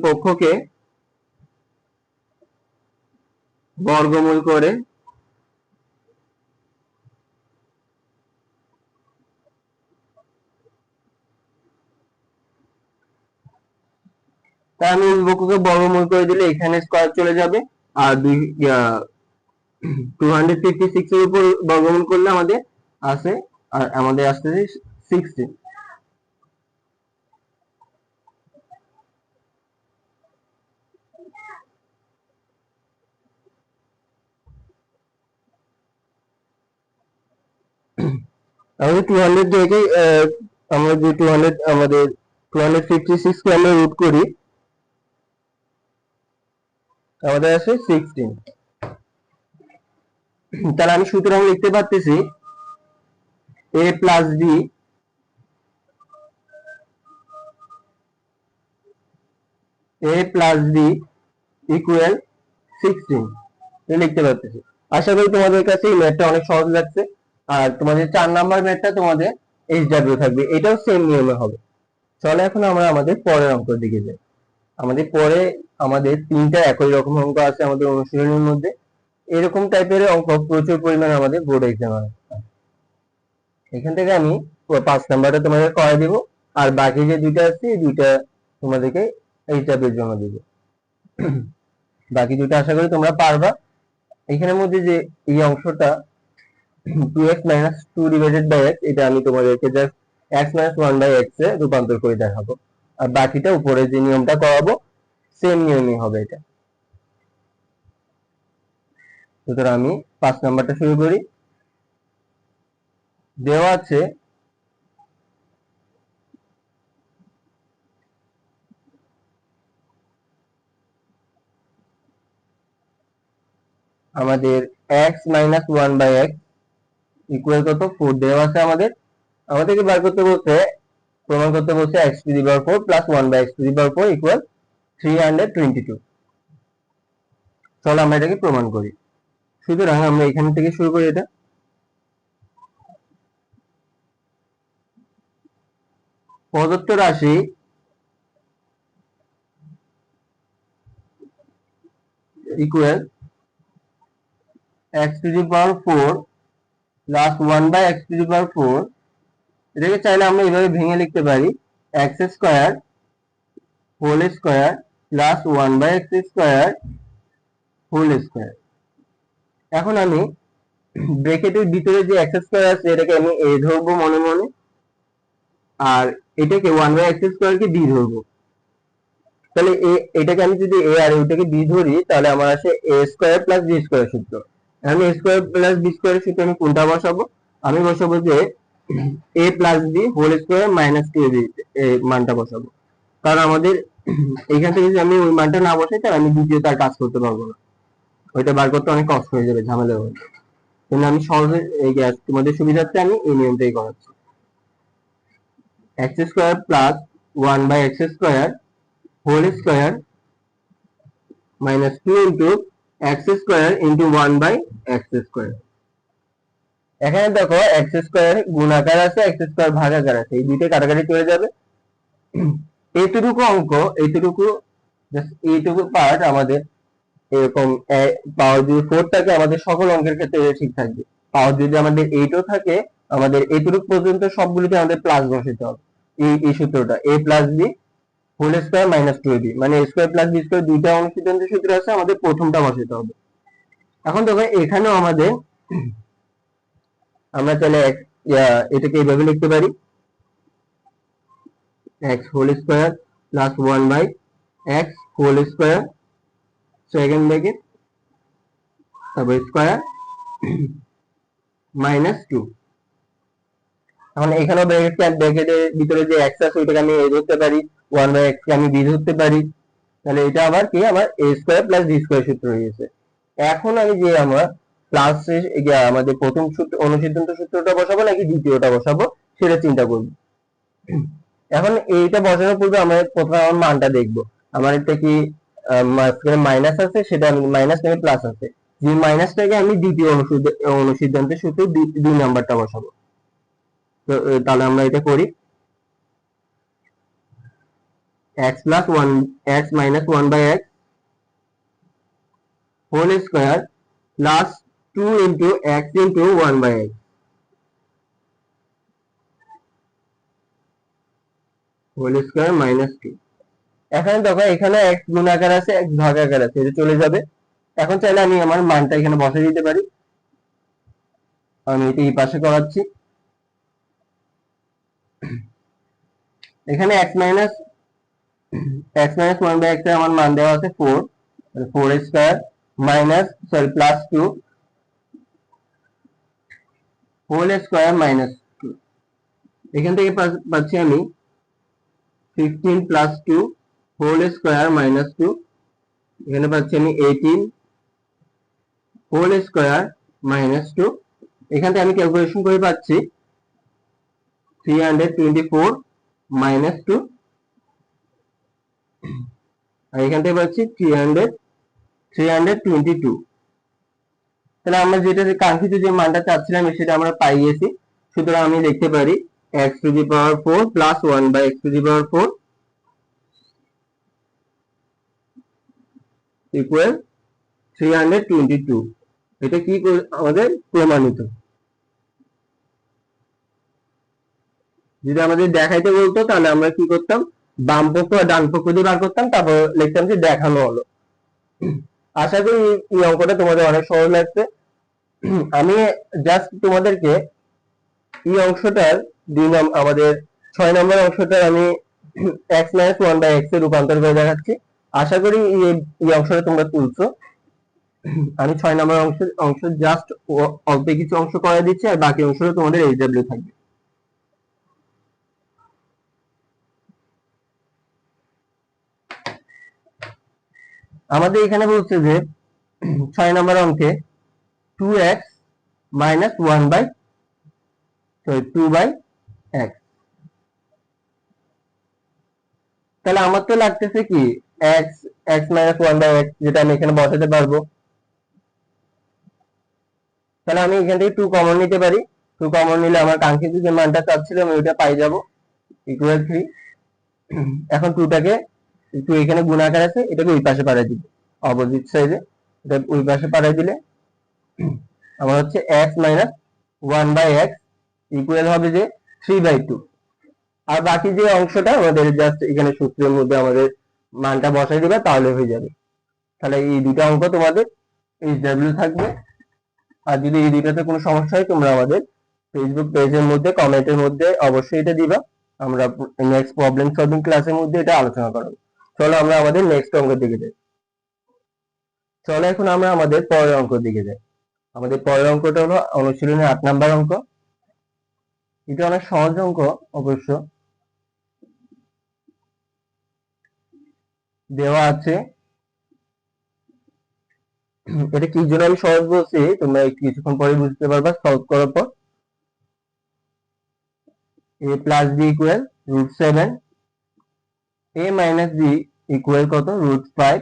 পক্ষকে বর্গমূল করে তাই আমি উভয় পক্ষকে বর্গমূল করে দিলে এখানে স্কয়ার চলে যাবে, আর 256 এর উপর বর্গমূল করলে আমাদের আসে, আর আমাদের আসতেছে 16। আমাদের 200 জায়গায় আমরা যে 200 আমাদের 256 কে আমরা রুট করি, আমাদের আসে 16। তাহলে আমি সুতরাং লিখতে পারতেছি a প্লাস বি ইকুয়াল 16 লিখতে পারতেছি। আশা করি তোমাদের কাছে এই ম্যাথটা অনেক সহজ লাগছে, আর তোমাদের 4 নাম্বার ম্যাথটা তোমাদের এইচডব্লিউ থাকবে, এটাও সেম নিয়মে হবে। চলো এখন আমরা আমাদের পরের অঙ্কের দিকে যাই। আমাদের তিনটা একই রকম অঙ্ক আছে আমাদের অনুশীলনের মধ্যে। এরকম টাইপের অঙ্ক প্রচুর পরিমাণে আমাদের বোর্ড এক্সাম আছে। এখান থেকে আমি 5 নাম্বারটা তোমাদের করাই দিব, আর বাকি যে দুইটা আছে এই দুইটা তোমাদেরকে এইচডব্লিউ এর জন্য দিব। বাকি দুটো আশা করি তোমরা পারবা। এখানের মধ্যে যে এই অংশটা 2x minus 2 divided by x, এটা আমি তোমাদেরকে just x minus 1 by x এ রূপান্তর করে দেখাবো, আর বাকিটা উপরে যে নিয়মটা করাবো সেম নিয়মই হবে এটা। সুতরাং আমি 5 নাম্বারটা শুরু করি। দেওয়া আছে আমাদের x minus one by x equal কত 4 দেওয়া আছে আমাদেরকে বার করতে বলছে, প্রমাণ করতে বলছে x to the power 4 plus 1 by x to the power 4 equal 322। চলো আমরা এটাকে প্রমাণ করি। সুতরাং আমরা এখান থেকে শুরু করি। এটা প্রদত্ত রাশি equal x to the power 4 plus 1 by x to the power 4। এটাকে চাইলে আমরা এইভাবে ভেঙে লিখতে পারি x square whole square plus 1 by x square whole square. এখন আমি ব্র্যাকেটের ভিতরে যে x স্কয়ার আছে এটাকে আমি a ধরবো মনে মনে, আর এটাকে 1 বাই x স্কয়ারকে b ধরবো। তাহলে এটাকে আমি যদি a আর এটাকে b ধরি তাহলে আমার আসে a square plus b square সূত্র। এখন a স্কয়ার প্লাস b স্কয়ারের সূত্রে আমি কোনটা বসাবো? আমি বসাবো যে a plus b whole square minus 2ab এই মানটা বসাবো। কারণ আমাদের এখান থেকে যদি আমি ওই মানটা না বসাই তাহলে আমি দ্বিতীয় তার কাজ করতে পারবো না, ওইটা বার করতে অনেক কষ্ট হয়ে যাবে, ঝামেলা হবে। কিন্তু আমি সহজে এই গ্যাস তোমাদের সুবিধার্থে আমি এই নিয়মটাই করাচ্ছি। x square plus 1 by x square whole square minus 2 into x square into 1 by x square. এখানে দেখো x স্কয়ার গুণাকার আছে, x স্কয়ার ভাগাকার আছে, এই দুইটা কাটাকাটি চলে যাবে। এইটুকু অঙ্ক, এইটুকু পার্ট আমাদের এরকম পাওয়ার যদি 4 থাকে আমাদের সকল অঙ্কের ক্ষেত্রে ঠিক থাকবে। পাওয়ার যদি আমাদের 8 ও থাকে আমাদের এইটুকু পর্যন্ত সবগুলিতে আমাদের প্লাস বসাতে হবে। এই সূত্রটা a plus b whole square minus 2ab, মানে a square plus b square দুইটা অনুসিদ্ধান্ত সূত্র আছে, আমাদের প্রথমটা বসাতে হবে। এখন দেখো এখানেও আমাদের আমরা তাহলে এটাকে এইভাবে লিখতে পারি x whole square plus 1 by x whole square second bracket তারপর স্কয়ার মাইনাস 2। এখন এখানেও ব্র্যাকেটের ভিতরে যে x আছে ওইটাকে আমি a ধরতে পারি, 1 বাই x কে আমি b ধরতে পারি, তাহলে এটা আবার কি আমার a square plus b square সূত্র হয়ে গেছে। এখন আমি যে আমরা প্লাস আমাদের প্রথম সূত্র অনুসিদ্ধান্ত সূত্রটা বসাবো নাকি দ্বিতীয়টা বসাবো সেটা চিন্তা করব। এখন এইটা বসানোর পূর্বে আমরা প্রথমে আমার মানটা দেখব, আমার এটা কি মাইনাস আছে, সেটা আমি মাইনাস নাকি প্লাস আছে। যে মাইনাসটাকে আমি দ্বিতীয় অনুসিদ্ধান্তের সূত্রে 2 নাম্বারটা বসাবো। তো তাহলে আমরা এটা করি x plus 1 x minus 1 by x whole square plus 2 into x into 1 by x whole square minus 2। এখানে দেখো এখানে x গুণাকার আছে x ভাগাকার আছে, এটা চলে যাবে। এখন চাইলে আমি আমার মানটা এখানে বসিয়ে দিতে পারি, আমি এটা এই পাশে করাচ্ছি। এখানে x মাইনাস 1 বাই x এর আমার মান দেওয়া আছে 4, 4 square minus plus 2 whole square minus 2। এখান থেকে পাচ্ছি আমি 15 প্লাস 2 হোল স্কয়ার মাইনাস 2, এখানে পাচ্ছি আমি 18 হোল স্কয়ার মাইনাস 2। এখান থেকে আমি ক্যালকুলেশন করে পাচ্ছি 324 মাইনাস 2, আর এখান থেকে পাচ্ছি 322। তাহলে আমরা যেটা কাঙ্ক্ষিত যে মানটা চাচ্ছিলাম সেটা আমরা পাই গেছি। সুতরাং আমি লিখতে পারি x to the power 4 plus 1 by x to the power 4 equal 322। এটা কি আমাদের প্রমাণিত। যদি আমাদের দেখাইতে বলতো তাহলে আমরা কি করতাম, বাম পক্ষ আর ডান পক্ষ দিয়ে বার করতাম, তারপর লিখতাম যে দেখানো হলো। আশা করি এই অঙ্কটা তোমাদের অনেক সহজ লাগছে। আমি জাস্ট তোমাদেরকে এই অংশটার আমাদের 6 নম্বর অংশটার আমি x মাইনাস 1 বাই x এ রূপান্তর করে দেখাচ্ছি। আশা করি এই অংশটা তোমরা তুলছো। আমি 6 নম্বর অংশ জাস্ট অল্প কিছু অংশ করে দিচ্ছি, আর বাকি অংশটা তোমাদের এইচডব্লিউ থাকবে। আমাদের এখানে বলছে যে 6 নম্বর অঙ্কে 2x মাইনাস 2/x। তাহলে আমার তো লাগতেছে কি x x মাইনাস 1/x, যেটা আমি এখানে বসাতে পারবো। তাহলে আমি এখান থেকে 2 কমন নিতে পারি। 2 কমন নিলে আমার কাঙ্ক্ষিত যে মানটা চাচ্ছিলাম আমি ওইটা পাই যাব, ইকুয়াল 3। এখন 2টাকে একটু এখানে গুণাকার আছে, এটাকে ওই পাশে পাঠিয়ে দিব, অপোজিট সাইডে এটা ওই পাশে পাঠিয়ে দিলে আমার হচ্ছে x মাইনাস 1/x ইকুয়াল হবে যে 3/2। আর বাকি যে অংশটা আমাদের জাস্ট এখানে সূত্রের মধ্যে আমাদের মানটা বসাই দিবে, তাহলে হয়ে যাবে। তাহলে এই দুটো অঙ্ক তোমাদের এইচডব্লিউ থাকবে। আর যদি এই দুটোতে কোনো সমস্যা হয় তোমরা আমাদের ফেসবুক পেজের মধ্যে কমেন্টের মধ্যে অবশ্যই এটা দিবা, আমরা নেক্সট প্রবলেম সলভিং ক্লাসের মধ্যে এটা আলোচনা করব। চলো আমরা আমাদের নেক্সট অঙ্কের দিকে যাই। চলো এখন আমরা আমাদের পরের অঙ্কের দিকে যাই। আমাদের পরের অঙ্কটা হলো অনুশীলনের 8 নাম্বার অঙ্ক। এটা অনেক সহজ অঙ্ক অবশ্য। দেওয়া আছে, এটা কি জন্য আমি সহজ বলছি তোমরা একটু কিছুক্ষণ পরে বুঝতে পারবা সলভ করার পর। a plus b equal √7, a minus b equal কত √5।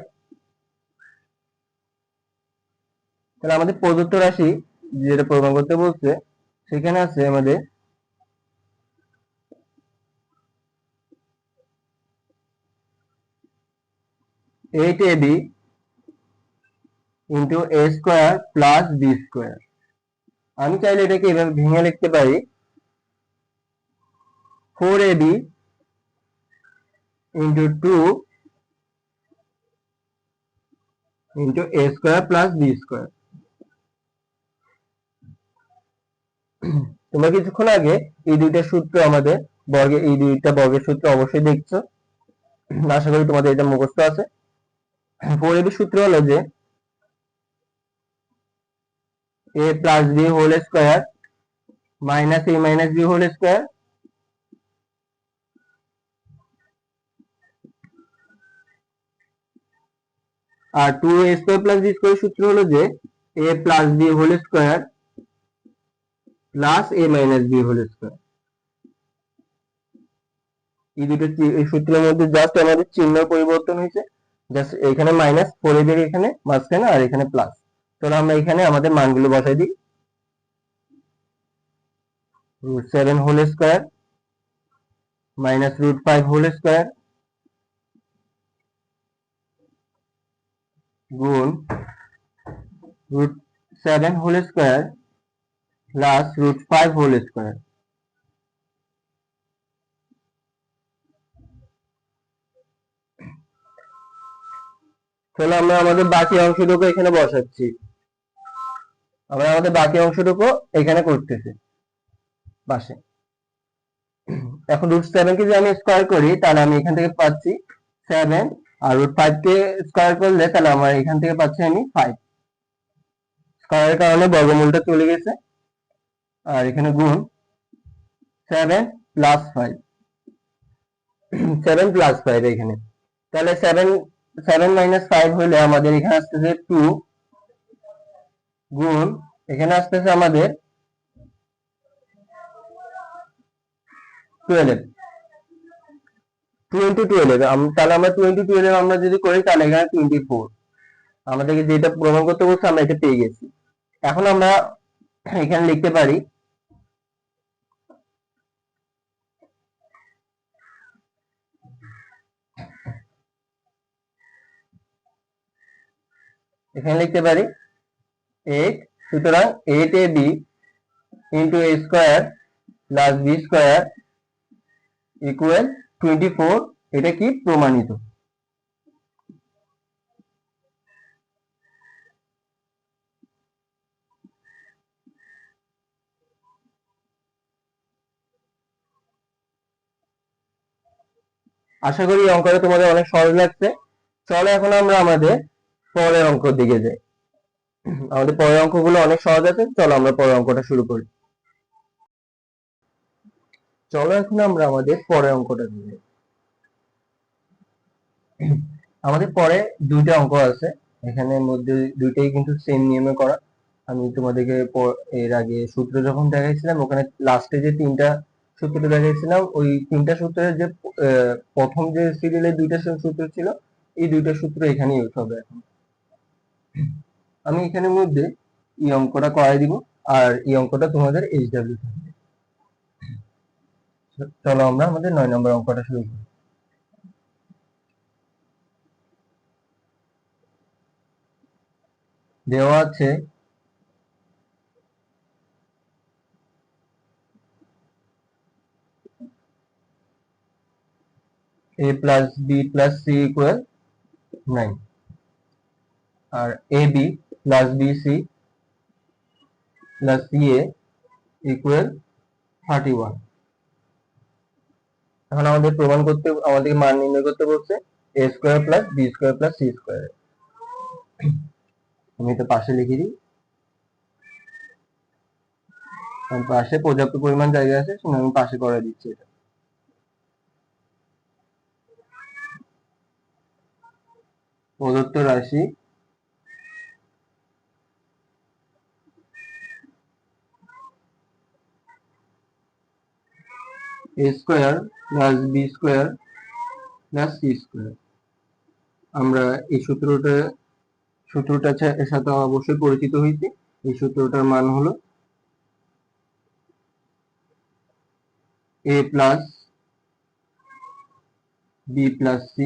তাহলে আমাদের প্রদত্ত রাশি যেটা প্রমাণ করতে বলছে সেখানে আছে আমাদের eight ab into a square plus b square. আমি চাইলে এটাকে এভাবে ভেঙে লিখতে পারি 4ab into 2 into a square plus b square. তোমরা কিছুক্ষণ আগে এই দুইটা সূত্র আমাদের এই দুইটা বর্গের সূত্র অবশ্যই দেখছো, আশা করি তোমাদের এটা মুখস্থ আছে। 4ab সূত্র হলো যে a plus b whole square minus a minus b whole square আর 2a square plus b square সূত্র হলো যে a plus b whole square plus a minus b whole square. এই দুটো এই সূত্রের মধ্যে জাস্ট আমাদের চিহ্ন পরিবর্তন হয়েছে, জাস্ট এখানে মাইনাস 4ab এখানে মাঝখানে আর এখানে প্লাস। তাহলে আমরা এখানে আমাদের মানগুলো বসাই দিই। √7 whole square minus √5 whole square গুণ √7 whole square plus √5 whole square. তাহলে আমরা আমাদের বাকি অংশটুকু এখানে বসাচ্ছি, আমরা আমাদের বাকি অংশটুকু এখানে করতেছি পাশে। এখন √7 কে যদি আমি স্কোয়ার করি তাহলে আমি এখান থেকে পাচ্ছি 7, আর √5 কে স্কোয়ার করলে তাহলে আমার এখান থেকে পাচ্ছি আমি 5। স্কোয়ারের কারণে বর্গমূলটা চলে গেছে, আর এখানে গুণ 7 প্লাস 5, 7 প্লাস 5 এখানে। তাহলে 7 মাইনাস 5 হলে আমাদের এখানে আসতেছে 2 গুণ এখানে আসতেছে আমাদের 12, 2 ইন্টু 12। তাহলে আমরা 2 ইন্টু 12 আমরা যদি করি তাহলে এখানে 24। আমাদেরকে যেটা প্রমাণ করতে বলছে আমরা এটা পেয়ে গেছি। এখন আমরা এখানে লিখতে পারি এখানে লিখতে পারি 8, সুতরাং 8ab into a square plus b square equal 24। এটা কি প্রমাণিত। আশা করি এই অঙ্কটা তোমাদের অনেক সহজ লাগছে। চলো এখন আমরা আমাদের পরের অঙ্কের দিকে যাই। আমাদের পরের অঙ্কগুলো অনেক সহজ আছে, চলো আমরা পরের অঙ্কটা শুরু করি। চলো এখন আমরা আমাদের পরের অঙ্কটা দিই। আমাদের পরে দুইটা অঙ্ক আছে, এখানে মধ্যে দুইটাই কিন্তু সেম নিয়মে করা। আমি তোমাদেরকে এর আগে সূত্র যখন দেখাইছিলাম ওখানে লাস্টে যে তিনটা সূত্র দেখাইছিলাম, ওই তিনটা সূত্রের যে প্রথম যে সিরিয়ালে দুইটা সূত্র ছিল, এই দুইটা সূত্র এখানে ইউজ হবে এখন। আমি এখানের মধ্যে এই অঙ্কটা করাই দিব, আর এই অঙ্কটা তোমাদের এইচডব্লিউ থাকবে। চলো আমরা আমাদের 9 নম্বর অঙ্কটা শুরু করি। দেওয়া আছে a plus b plus c equal 9 R ab plus bc plus ca equal 31। এখন আমাদের প্রমাণ করতে, আমাদের মান নির্ণয় করতে বলছে a square plus b square plus c square. আমি তো পাশে লিখে দিই, কারণ পাশে পর্যাপ্ত পরিমাণ জায়গা আছে, আমি পাশে করে দিচ্ছি এটা। প্রদত্ত রাশি a square plus b square plus c square. আমরা এই সূত্রটা এর সাথে অবশ্যই পরিচিত হয়েছি। এই সূত্রটার মান হলো a plus b plus c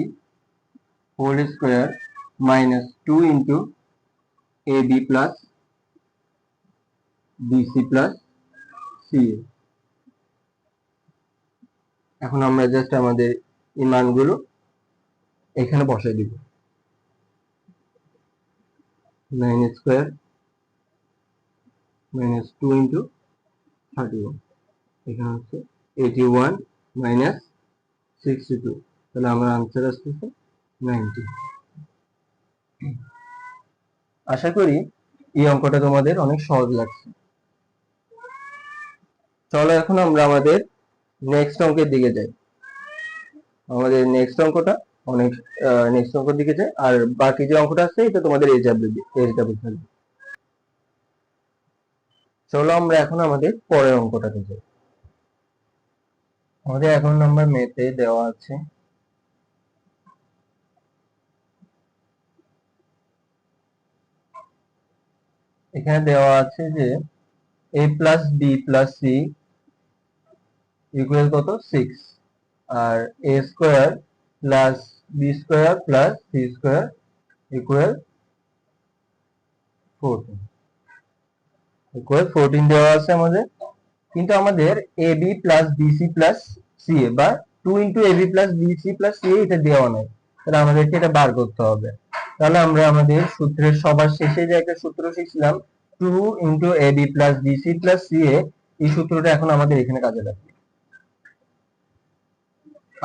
whole square minus 2 into ab plus bc plus ca। এখন আমরা জাস্ট আমাদের এই মানগুলো এখানে বসাই দিব। 9 স্কয়ার মাইনাস 2 ইন্টু 31, এখানে হচ্ছে 81 মাইনাস 62, তাহলে আমার আনসার আসতেছে 90। আশা করি এই অঙ্কটা তোমাদের অনেক সহজ লাগছে। চলো এখন আমরা আমাদের নেক্সট অঙ্কের দিকে যাই। আমাদের নেক্সট অঙ্কটা অনেক নেক্সট অঙ্কের দিকে যাই, আর বাকি যে অঙ্কটা আছে এটা তোমাদের এইচডব্লিউ থাকবে। চলো আমরা এখন আমাদের পরের অঙ্কটাতে যাই। আমাদের 11 নম্বর মেতে দেওয়া আছে এখানে দেওয়া আছে যে a plus b plus c equal কত 6, আর a square plus b square plus c square equal 14 দেওয়া আছে আমাদের। কিন্তু আমাদের ab plus bc plus ca বা 2 into ab plus bc plus ca এটা দেওয়া নাই, তাহলে আমাদেরকে এটা বার করতে হবে। তাহলে আমরা আমাদের সূত্রের সবার শেষে যে একটা সূত্র শিখছিলাম 2 into ab plus bc plus ca, এই সূত্রটা এখন আমাদের এখানে কাজে লাগবে।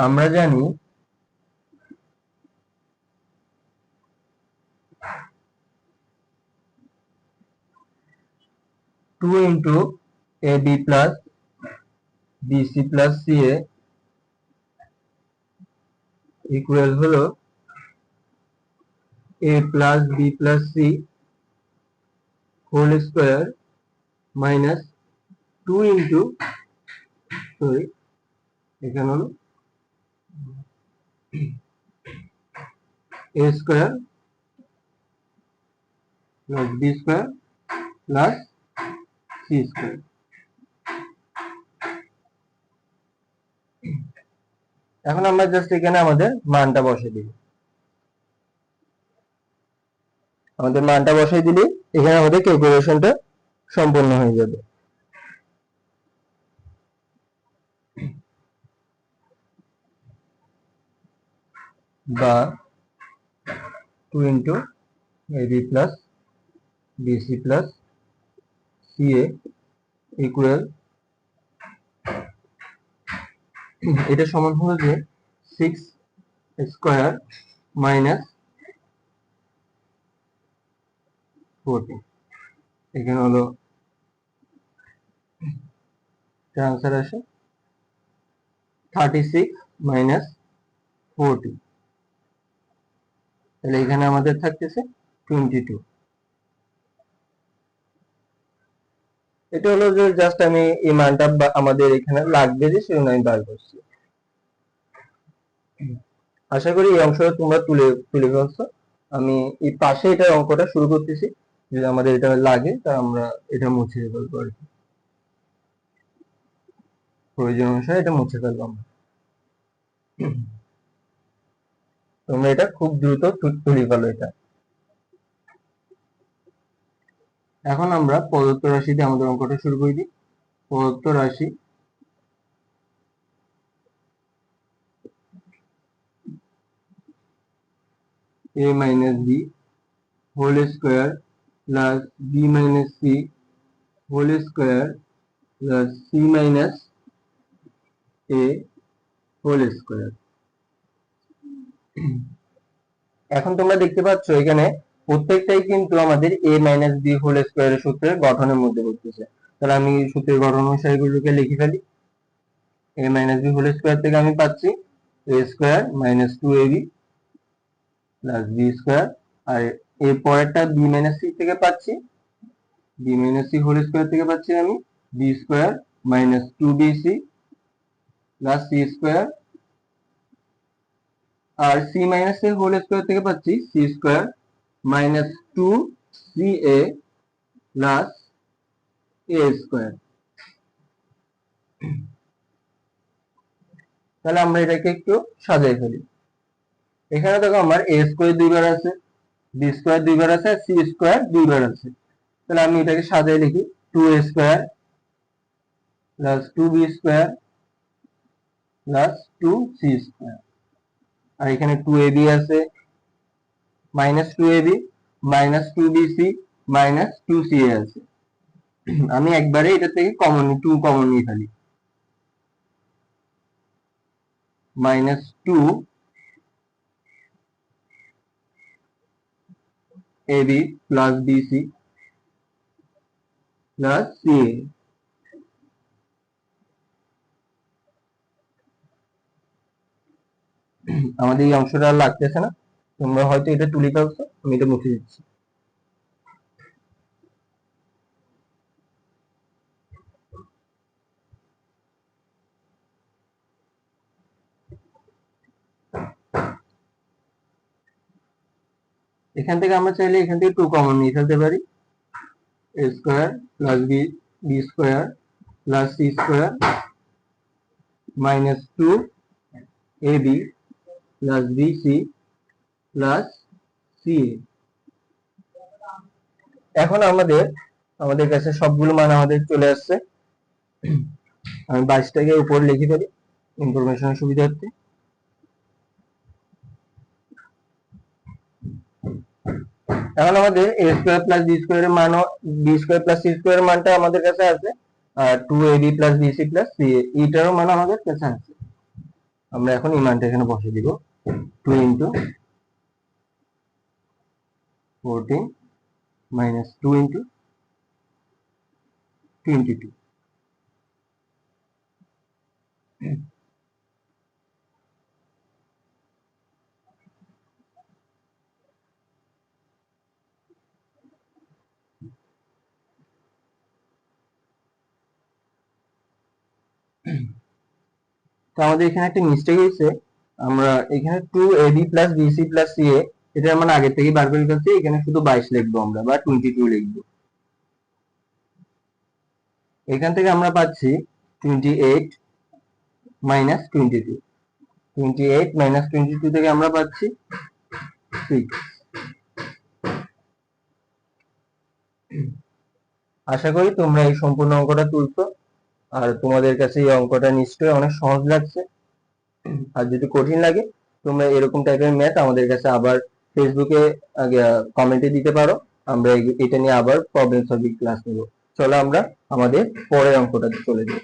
আমরা জানি two into ab plus bc plus ca equal হলো a plus b plus c whole square minus 2 into এখানে হলো a square plus b square plus c square. এখন আমরা জাস্ট এখানে আমাদের মানটা বসিয়ে দিব। আমাদের মানটা বসাই দিলে এখানে আমাদের ক্যালকুলেশনটা সম্পূর্ণ হয়ে যাবে। বা 2 into ab plus bc plus ca equal, এটা সমান হলো যে 6 স্কয়ার মাইনাস 14। এখানে হলো আনসার আসে 36 মাইনাস 40, তাহলে এখানে আমাদের থাকতেছে 22। এটা হলো যে জাস্ট আমি এই মানটা আমাদের এখানে লাগবে যে সেজন্য আমি বার করছি। আশা করি এই অংশটা তোমরা তুলে তুলে ফেলছো। আমি এই পাশে এটার অঙ্কটা শুরু করতেছি, যদি আমাদের এটা লাগে তা আমরা এটা মুছে ফেলবো আর কি। প্রয়োজন অনুসারে এটা মুছে ফেলবো আমরা। তোমরা এটা খুব দ্রুত তুলে ফেলো এটা। এখন আমরা প্রদত্ত রাশি দিয়ে আমাদের অঙ্কটা শুরু করে দিই। প্রদত্ত রাশি a minus b whole square plus b minus c whole square plus c minus a whole square। এখন তোমরা দেখতে পাচ্ছ এখানে প্রত্যেকটাই কিন্তু আমাদের a মাইনাস b হোল স্কোয়ারের সূত্রের গঠনের মধ্যে পড়তেছে। তাহলে আমি সূত্রের গঠন অনুসারে এগুলোকে লিখে ফেলি। a minus b whole square থেকে আমি পাচ্ছি a square minus 2ab plus b square, আর এর পরেরটা b মাইনাস c থেকে পাচ্ছি b minus c whole square থেকে পাচ্ছি আমি b square minus 2bc plus c square, আর c minus a whole square থেকে পাচ্ছি c square minus 2ca plus a square. তাহলে আমরা এটাকে একটু সাজাই ফেলি। এখানে দেখো আমার a স্কোয়ার দুইবার আছে, b স্কোয়ার দুইবার আছে, আর c স্কোয়ার দুইবার আছে। তাহলে আমি এটাকে সাজাই লিখি 2a square plus 2b square plus 2c square, আর এখানে 2ab আছে minus 2ab minus 2bc minus 2ca আছে। আমি একবারে এটা থেকে কমন 2 কমন নিয়ে ফেলি, minus 2ab plus bc plus ca। আমাদের এই অংশটা আর লাগতেছে না, তোমরা হয়তো এটা তুলে ফেলছো, আমি এটা মুছে দিচ্ছি। এখান থেকে আমরা চাইলে এখান থেকে 2 কমন নিয়ে ফেলতে পারি, a square plus b square plus c square minus 2ab plus bc plus ca। এখন আমাদের কাছে সবগুলো মান আমাদের চলে আসছে। আমি 22টাকে উপর লিখে ফেলি ইনফরমেশনের সুবিধার্থে। এখন আমাদের a স্কোয়ার প্লাস b স্কোয়ারের মান, b স্কোয়ার প্লাস c স্কোয়ারের মানটা আমাদের কাছে আছে, আর 2ab plus bc plus ca এটারও মান আমাদের কাছে আছে। আমরা এখন এই মানটা এখানে বসিয়ে দিব, 2 ইন্টু 14 মাইনাস 2 ইন্টু 22। তো আমাদের এখানে একটা মিস্টেক হয়েছে, আমরা এখানে 2ab plus bc plus ca এটা আমরা আগে থেকে বার করে ফেলছি, এখানে শুধু 22 লিখবো আমরা বা 22 লিখবো। এখান থেকে আমরা পাচ্ছি 28 মাইনাস 22, 28 মাইনাস 22 থেকে আমরা পাচ্ছি 6। আশা করি তোমরা এই সম্পূর্ণ অঙ্কটা তুলছো, আর তোমাদের কাছে এই অঙ্কটা নিশ্চয়ই অনেক সহজ লাগছে। আর যদি কঠিন লাগে তোমরা এরকম টাইপের ম্যাথ আমাদের কাছে আবার ফেসবুকে কমেন্টে দিতে পারো, আমরা এটা নিয়ে আবার প্রবলেম সলভিং ক্লাস নেব। চলো আমরা আমাদের পরের অঙ্কটাতে চলে যাই।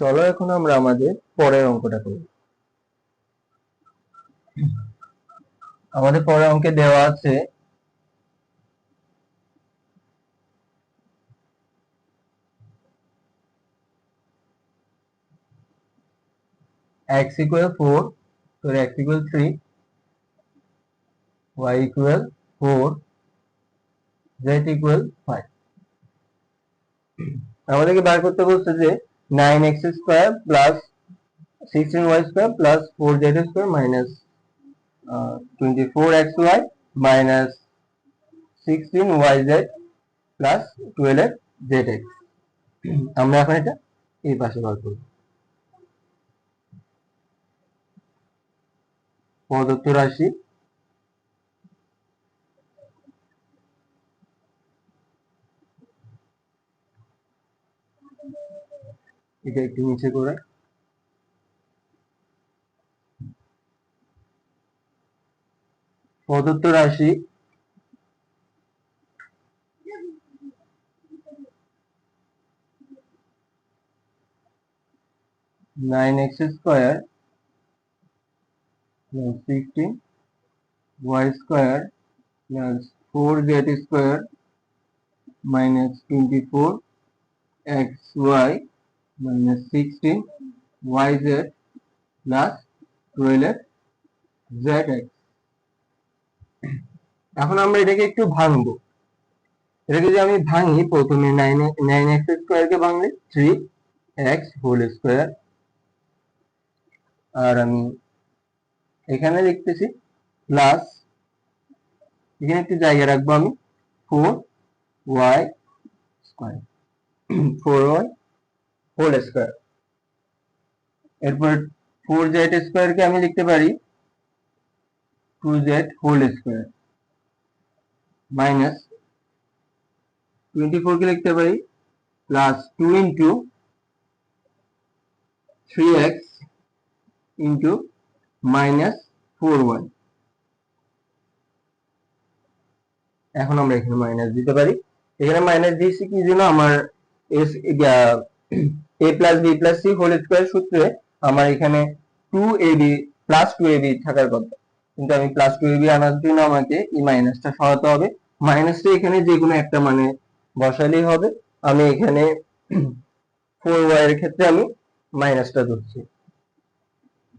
চলো এখন আমরা আমাদের পরের অঙ্কটা করি। আমাদের পরের অঙ্কে দেওয়া আছে x equal 4, sorry x equal 3, y equal 4, z equal 5। আমাদেরকে বার করতে বলছে যে 9x square plus 16y square plus 4z square minus 24xy minus 16yz plus 12zx। আমরা এখন এটা এই পাশে বার করব। প্রদত্ত রাশি এটা একটু নিচে করে প্রদত্ত রাশি nine x square plus 16y square plus 4z square minus 24xy minus 16yz plus 12zx। এখন আমরা এটাকে একটু ভাঙবো। এটাকে যদি আমি ভাঙি, প্রথমে 9x স্কোয়ারকে ভাঙলে 3x হোল স্কোয়ার, আর আমি এখানে লিখতেছি প্লাস, এখানে একটু জায়গা রাখবো আমি 4y square 4y whole square. এরপর 4z স্কোয়ারকে আমি লিখতে পারি 2z হোল স্কোয়ার মাইনাস 24 কে লিখতে পারি plus 2 into 3x into minus 4y। এখন আমরা এখানে মাইনাস দিতে পারি। এখানে মাইনাস দিয়েছি কি জন্য, আমার a plus b plus c whole square সূত্রে আমার এখানে 2ab প্লাস 2ab থাকার কথা, কিন্তু আমি প্লাস 2ab আনার জন্য আমাকে এই মাইনাসটা সরাতে হবে। মাইনাসটা এখানে যে কোনো একটা মানে বসালেই হবে। আমি এখানে 4y এর ক্ষেত্রে আমি মাইনাসটা ধরছি।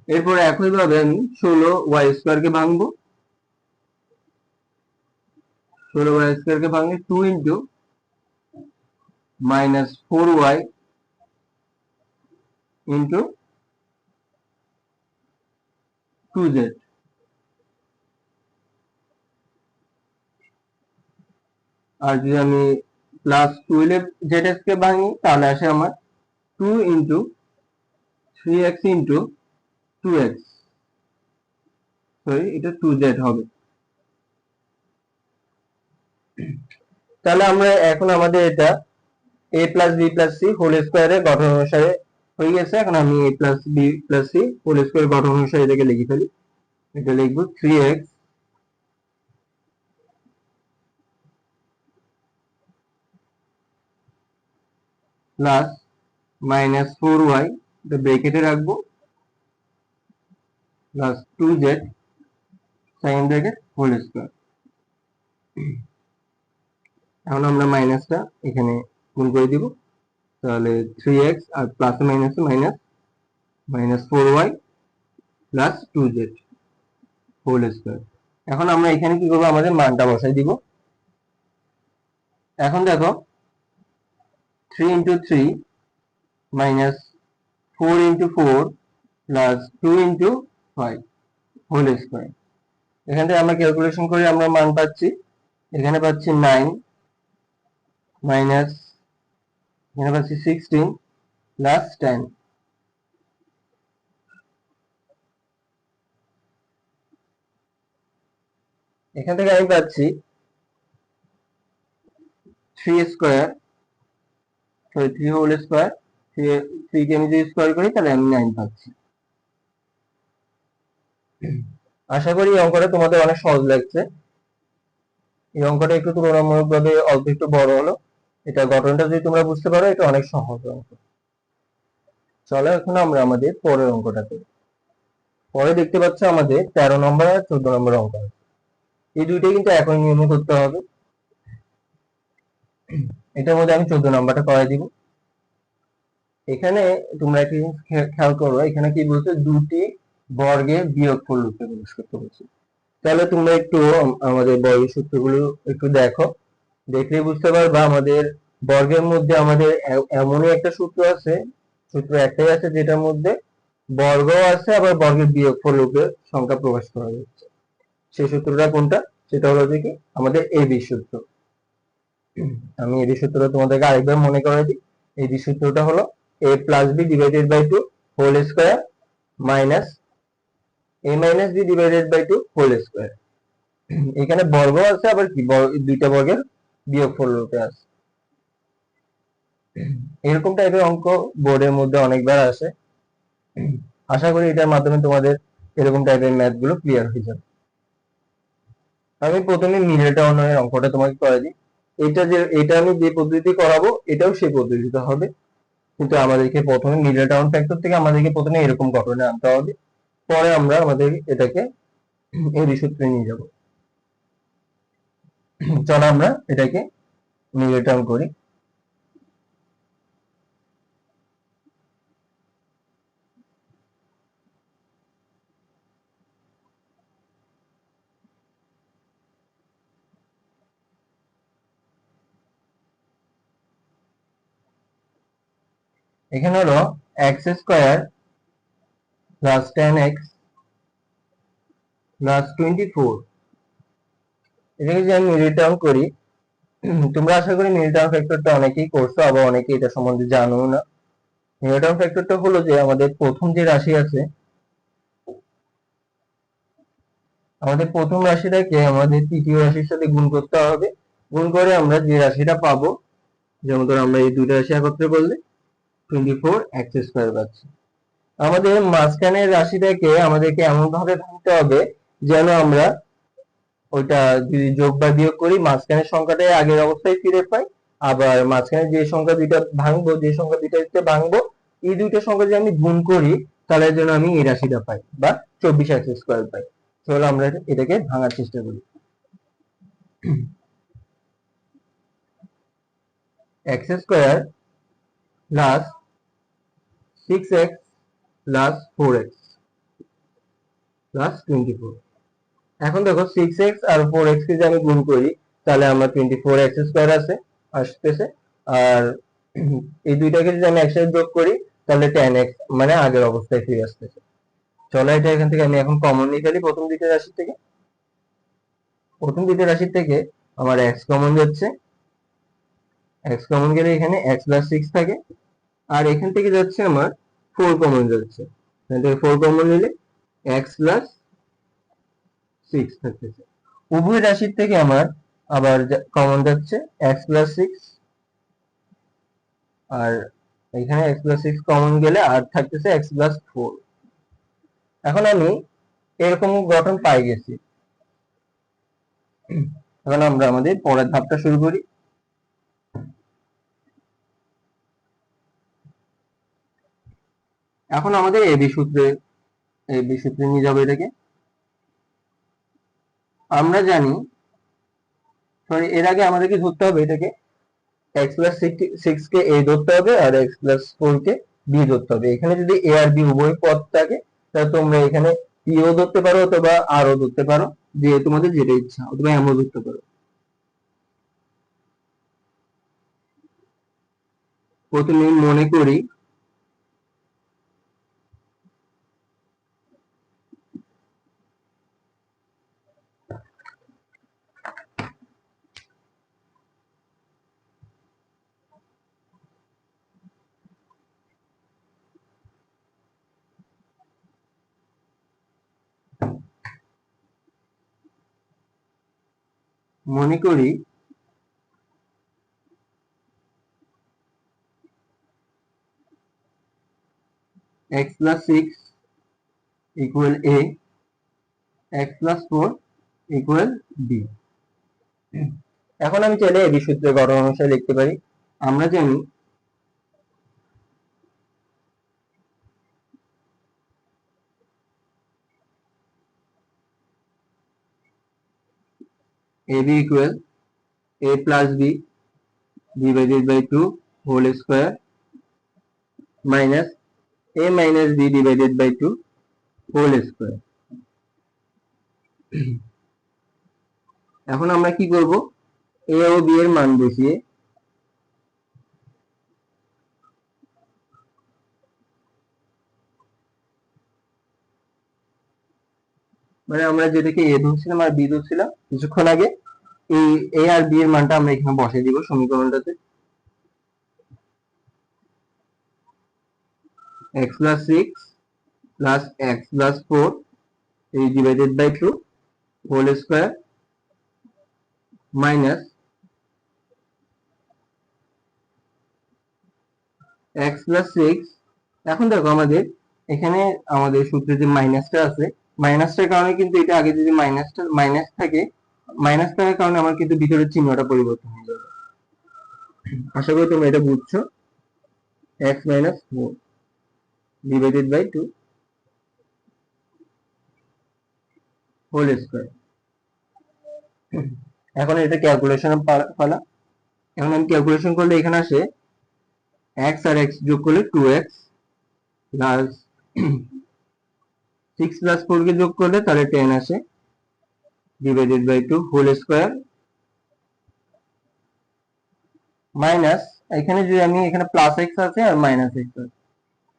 এরপরে একইভাবে আমি 16y স্কোয়ারকে ভাঙবো। 16y স্কোয়ারকে ভাঙলে 2 into minus 4y into 2z। আর যদি আমি প্লাস 12z কে ভাঙি তাহলে আসে আমার 2 into 3x into 2x, sorry এটা 2z হবে। তাহলে আমরা এখন আমাদের এটা a plus b plus c whole স্কোয়ারের গঠন অনুসারে হয়ে গেছে। এখন আমি a plus b plus c whole square গঠন অনুসারে এটাকে লিখে ফেলি। এটা লিখবো 3x প্লাস মাইনাস 4y, এটা ব্র্যাকেটে রাখবো, plus 2z second bracket whole square. এখন আমরা মাইনাসটা এখানে গুণ করে দিব, তাহলে 3x আর প্লাস মাইনাসে minus, minus 4y plus 2z whole square. এখন আমরা এখানে কি করবো, আমাদের মানটা বসাই দিব। এখন দেখো 3 into 3 minus 4 into 4 plus 2 into 5 whole square. এখান থেকে আমরা ক্যালকুলেশন করে আমরা মান পাচ্ছি, এখানে পাচ্ছি 9 মাইনাস এখানে পাচ্ছি 16 প্লাস 10। এখান থেকে আমি পাচ্ছি 3 স্কোয়ার, সরি 3 হোল স্কোয়ার, 3 কে আমি যদি স্কোয়ার করি তাহলে আমি 9 পাচ্ছি। আশা করি এই অঙ্কটা তোমাদের অনেক সহজ লাগছে। এই অঙ্কটা একটু তুলনামূলকভাবে অল্প একটু বড় হলো, এটা গঠনটা যদি তোমরা বুঝতে পারো এটা অনেক সহজ অঙ্ক। চলো এখন আমরা আমাদের পরের অঙ্কটাতে, পরে দেখতে পাচ্ছ আমাদের 13 নম্বর আর 14 নম্বর অঙ্ক আছে। এই দুইটাই কিন্তু একই নিয়মে করতে হবে। এটার মধ্যে আমি 14 নম্বরটা করাই দিব। এখানে তোমরা একটি খেয়াল করো, এখানে কি বলছে, দুটি বর্গের বিয়োগফল রূপে প্রকাশ করতে বলছে। তাহলে তোমরা একটু আমাদের বর্গের সূত্রগুলো একটু দেখো, দেখলেই বুঝতে পারবা আমাদের বর্গের মধ্যে আমাদের এমনই একটা সূত্র আছে, সূত্র একটাই আছে যেটার মধ্যে বর্গ আছে আবার বর্গের বিয়োগফল রূপে সংখ্যা প্রকাশ করা যাচ্ছে। সেই সূত্রটা কোনটা? সেটা হলো যে কি আমাদের এবি সূত্র। আমি এবি সূত্রটা তোমাদেরকে আরেকবার মনে করে দিই। এবি সূত্রটা হলো a plus b divided by 2 whole square minus a minus b divided by 2 whole square. এখানে বর্গ আছে আবার কি দুইটা বর্গের বিয়োগফল রূপে আছে। এরকম টাইপের অঙ্ক বোর্ডের মধ্যে অনেকবার আসে। আশা করি এটার মাধ্যমে তোমাদের এরকম টাইপের ম্যাথ গুলো ক্লিয়ার হয়ে যাবে। আমি প্রথমে মিডল টাউনের অঙ্কটা তোমাকে করে দিই। এটা আমি যে পদ্ধতি করাবো এটাও সেই পদ্ধতিতে হবে, কিন্তু আমাদেরকে প্রথমে মিডল টাউন ফ্যাক্টর থেকে আমাদেরকে প্রথমে এরকম ঘটনা আনতে হবে, পরে আমরা আমাদের এটাকে এই সূত্রে নিয়ে যাব। চলো আমরা এটাকে মিডল টাউন করি। এখানে হলো x square plus 10x plus 24। এটাকে যদি আমি মিডল টাউন করি, তোমরা আশা করি মিডল টাউন ফ্যাক্টরটা অনেকেই করছো, আবার অনেকে এটা সম্বন্ধে জানো না। মিডল টাউন ফ্যাক্টরটা হলো যে আমাদের প্রথম যে রাশি আছে, আমাদের প্রথম রাশিটাকে আমাদের তৃতীয় রাশির সাথে গুণ করতে হবে। গুণ করে আমরা যে রাশিটা পাবো, যেমন ধর আমরা এই দুইটা রাশি একত্রে করলে 24x² পাচ্ছি। আমাদের মাঝখানের রাশিটাকে আমাদেরকে এমন ভাবে ভাঙতে হবে যেন আমরা ওইটা যদি যোগ বা বিয়োগ করি মাঝখানের সংখ্যাটাই আগের অবস্থায় ফিরে পাই, আবার মাঝখানে যে সংখ্যা দুইটা ভাঙবো, যে সংখ্যা দুইটাতে ভাঙবো, এই দুইটা সংখ্যা যদি আমি গুণ করি তাহলে যেন আমি এই রাশিটা পাই বা 24x² পাই। চলো আমরা এটাকে ভাঙার চেষ্টা করি। x² plus 6x plus 4x plus 24। এখন দেখো 6x আর 4x কে যদি আমি গুণ করি তাহলে আমরা 24x² আসতেছে, আর এই দুইটাকে যদি আমি একসাথে যোগ করি তাহলে 10x মানে আগের অবস্থায় ফিরে আসতেছে। চলো এটা এখান থেকে আমি এখন কমন নিয়ে ফেলি। প্রথম দুইটা রাশির থেকে আমার x কমন যাচ্ছে, x কমন গেলে এখানে x প্লাস 6 থাকে, আর এখান থেকে যাচ্ছে আমার 4 কমন যাচ্ছে, এখান থেকে 4 কমন নিলে x প্লাস 6 থাকতেছে। উভয় রাশির থেকে আমার আবার কমন যাচ্ছে x প্লাস 6, আর এখানে x প্লাস 6 কমন গেলে আর থাকতেছে x প্লাস 4। এখন আমি এরকম গঠন পাই গেছি। এখন আমরা আমাদের পরের ধাপটা শুরু করি। এখন আমাদের এবি সূত্রে নিয়ে যাবো এটাকে। আমরা জানি, সরি এর আগে আমাদেরকে ধরতে হবে এটাকে x প্লাস 6 কে a ধরতে হবে আর x প্লাস 4 কে b ধরতে হবে। এখানে যদি a আর b উভয় পদ থাকে তাহলে তোমরা এখানে p ও ধরতে পারো অথবা r ও ধরতে পারো, যে তোমাদের যেটা ইচ্ছা, অথবা m ও ধরতে পারো। প্রথমে মনে করি x plus 6 equal a, x plus 4 equal b। এখন আমি চাইলে এবি সূত্রের গঠন অনুসারে লিখতে পারি। আমরা জানি ab equal a plus b divided by 2 whole square minus a minus b divided by 2 whole square। এখন আমরা কি করব, এ ও বি এর মান বসিয়ে মানে আমরা যেটাকে এ ধরছিলাম আর বি ধরছিলাম কিছুক্ষণ আগে, এই এ আর বি এর মানটা আমরা এখানে বসিয়ে দিব সমীকরণটাতে। x plus 6 plus x plus 4 is divided by 2 whole square minus x plus 6। এখন দেখো আমাদের এখানে আমাদের সূত্রে যে মাইনাসটা আছে, মাইনাসটার কারণে কিন্তু এটা আগে যদি মাইনাস থাকে, মাইনাস থাকার কারণে আমার কিন্তু ভিতরের চিহ্নটা পরিবর্তন হয়ে যাবে। আশা করি তোমরা এটা বুঝছো। x minus 4 divided by 2 whole square। এখন এটা ক্যালকুলেশন পালা। এখন আমি ক্যালকুলেশন করলে এখানে আসে x আর x যোগ করলে 2x প্লাস 6 প্লাস 4 কে যোগ করলে তাহলে 10 আসে divided by 2 whole square minus, এখানে যদি আমি এখানে প্লাস x আছে আর মাইনাস x আছে,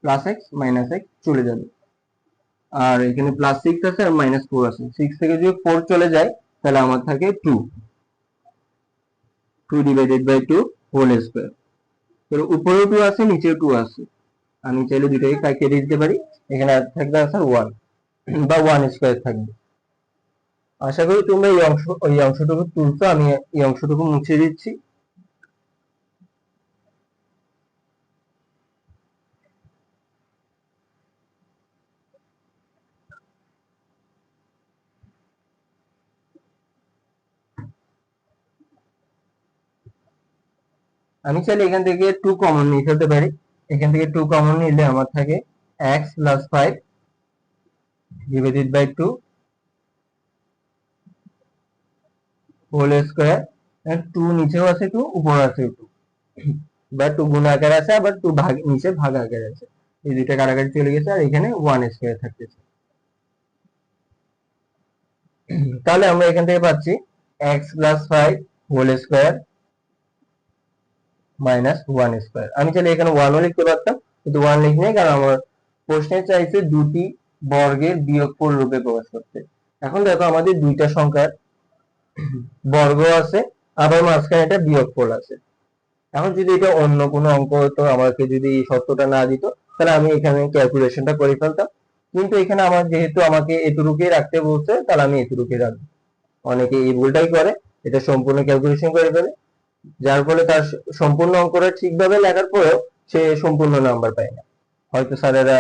প্লাস x মাইনাস x চলে যাবে, আর এখানে প্লাস 6 আছে আর মাইনাস 4 আছে, 6 থেকে যদি 4 চলে যায় তাহলে আমার থাকে 2 ডিভাইডেড বাই 2 হোল স্কয়ার। তো উপরেও 2 আছে নিচেও 2 আছে, আমি চাইলে দুটোই কেটে দিতে পারি, এখানে থাকবে আনসার 1 বা 1 স্কয়ার থাকবে। আশা করি তোমরা এই অংশটুকু তুলছো, আমি এই অংশটুকু মুছে দিচ্ছি। আমি চাইলে এখান থেকে 2 কমন নিয়ে ফেলতে পারি, এখান থেকে 2 কমন নিলে আমার থাকে x plus 5 divided by 2 whole square. 2 নিচেও আছে 2 উপরে আছে 2, বা 2 গুণ আকারে আছে আবার 2 ভাগ নিচে ভাগ আকারে আছে, এই দুইটা কাটাকাটি চলে গেছে আর এখানে 1 স্কয়ার থাকতেছে। তাহলে আমরা এখান থেকে পাচ্ছি x plus 5 whole square minus 1 square. আমি চাইলে এখানে 1 ও লিখতে পারতাম, কিন্তু 1 লিখি নাই, কারণ আমার প্রশ্নে চাইছে দুটি বর্গের বিয়োগফল রূপে প্রকাশ করতে। এখন দেখো আমাদের দুইটা সংখ্যার বর্গ আছে আবার মাঝখানে একটা বিয়োগফল আছে। এখন যদি এটা অন্য কোনো অঙ্ক হতো, আমাকে যদি এই শর্তটা না দিত, তাহলে আমি এখানে ক্যালকুলেশনটা করে ফেলতাম, কিন্তু এখানে আমার যেহেতু আমাকে এতটুকুই রাখতে বলছে তাহলে আমি এতটুকুই রাখবো। অনেকে এই ভুলটাই করে, এটা সম্পূর্ণ ক্যালকুলেশন করে ফেলে, যার ফলে তার সম্পূর্ণ অঙ্কটা ঠিকভাবে লেখার পরেও সে সম্পূর্ণ নাম্বার পায় না। হয়তো স্যারেরা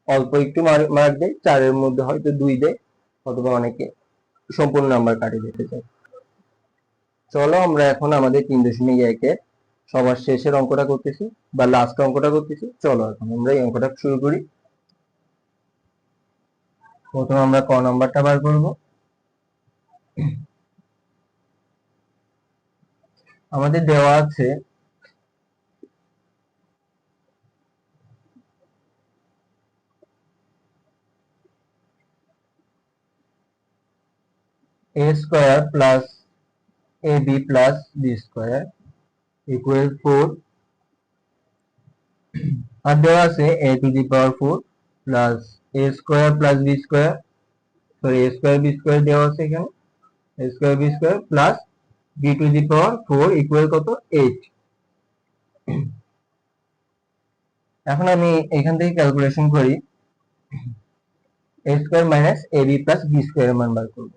অল্প একটু মার্ক দেয়, 4-এর মধ্যে হয়তো 2 দেয়, অথবা অনেকে সম্পূর্ণ নাম্বার কাটিয়ে দিতে চায়। চলো আমরা এখন আমাদের 3.1-এর সবার শেষের অঙ্কটা করতেছি বা লাস্ট অঙ্কটা করতেছি। চলো এখন আমরা এই অঙ্কটা শুরু করি। প্রথমে আমরা ক নাম্বারটা বার করব। আমাদের দেওয়া আছে a square plus ab plus b square equal 4, আর দেওয়া আছে a two the power 4 plus a square plus b square, sorry a square b square দেওয়া আছে এখানে, a square b square plus b two the power 4 equal কত 8। এখন আমি এখান থেকে ক্যালকুলেশন করি a square minus ab plus b square এর মান বার করব।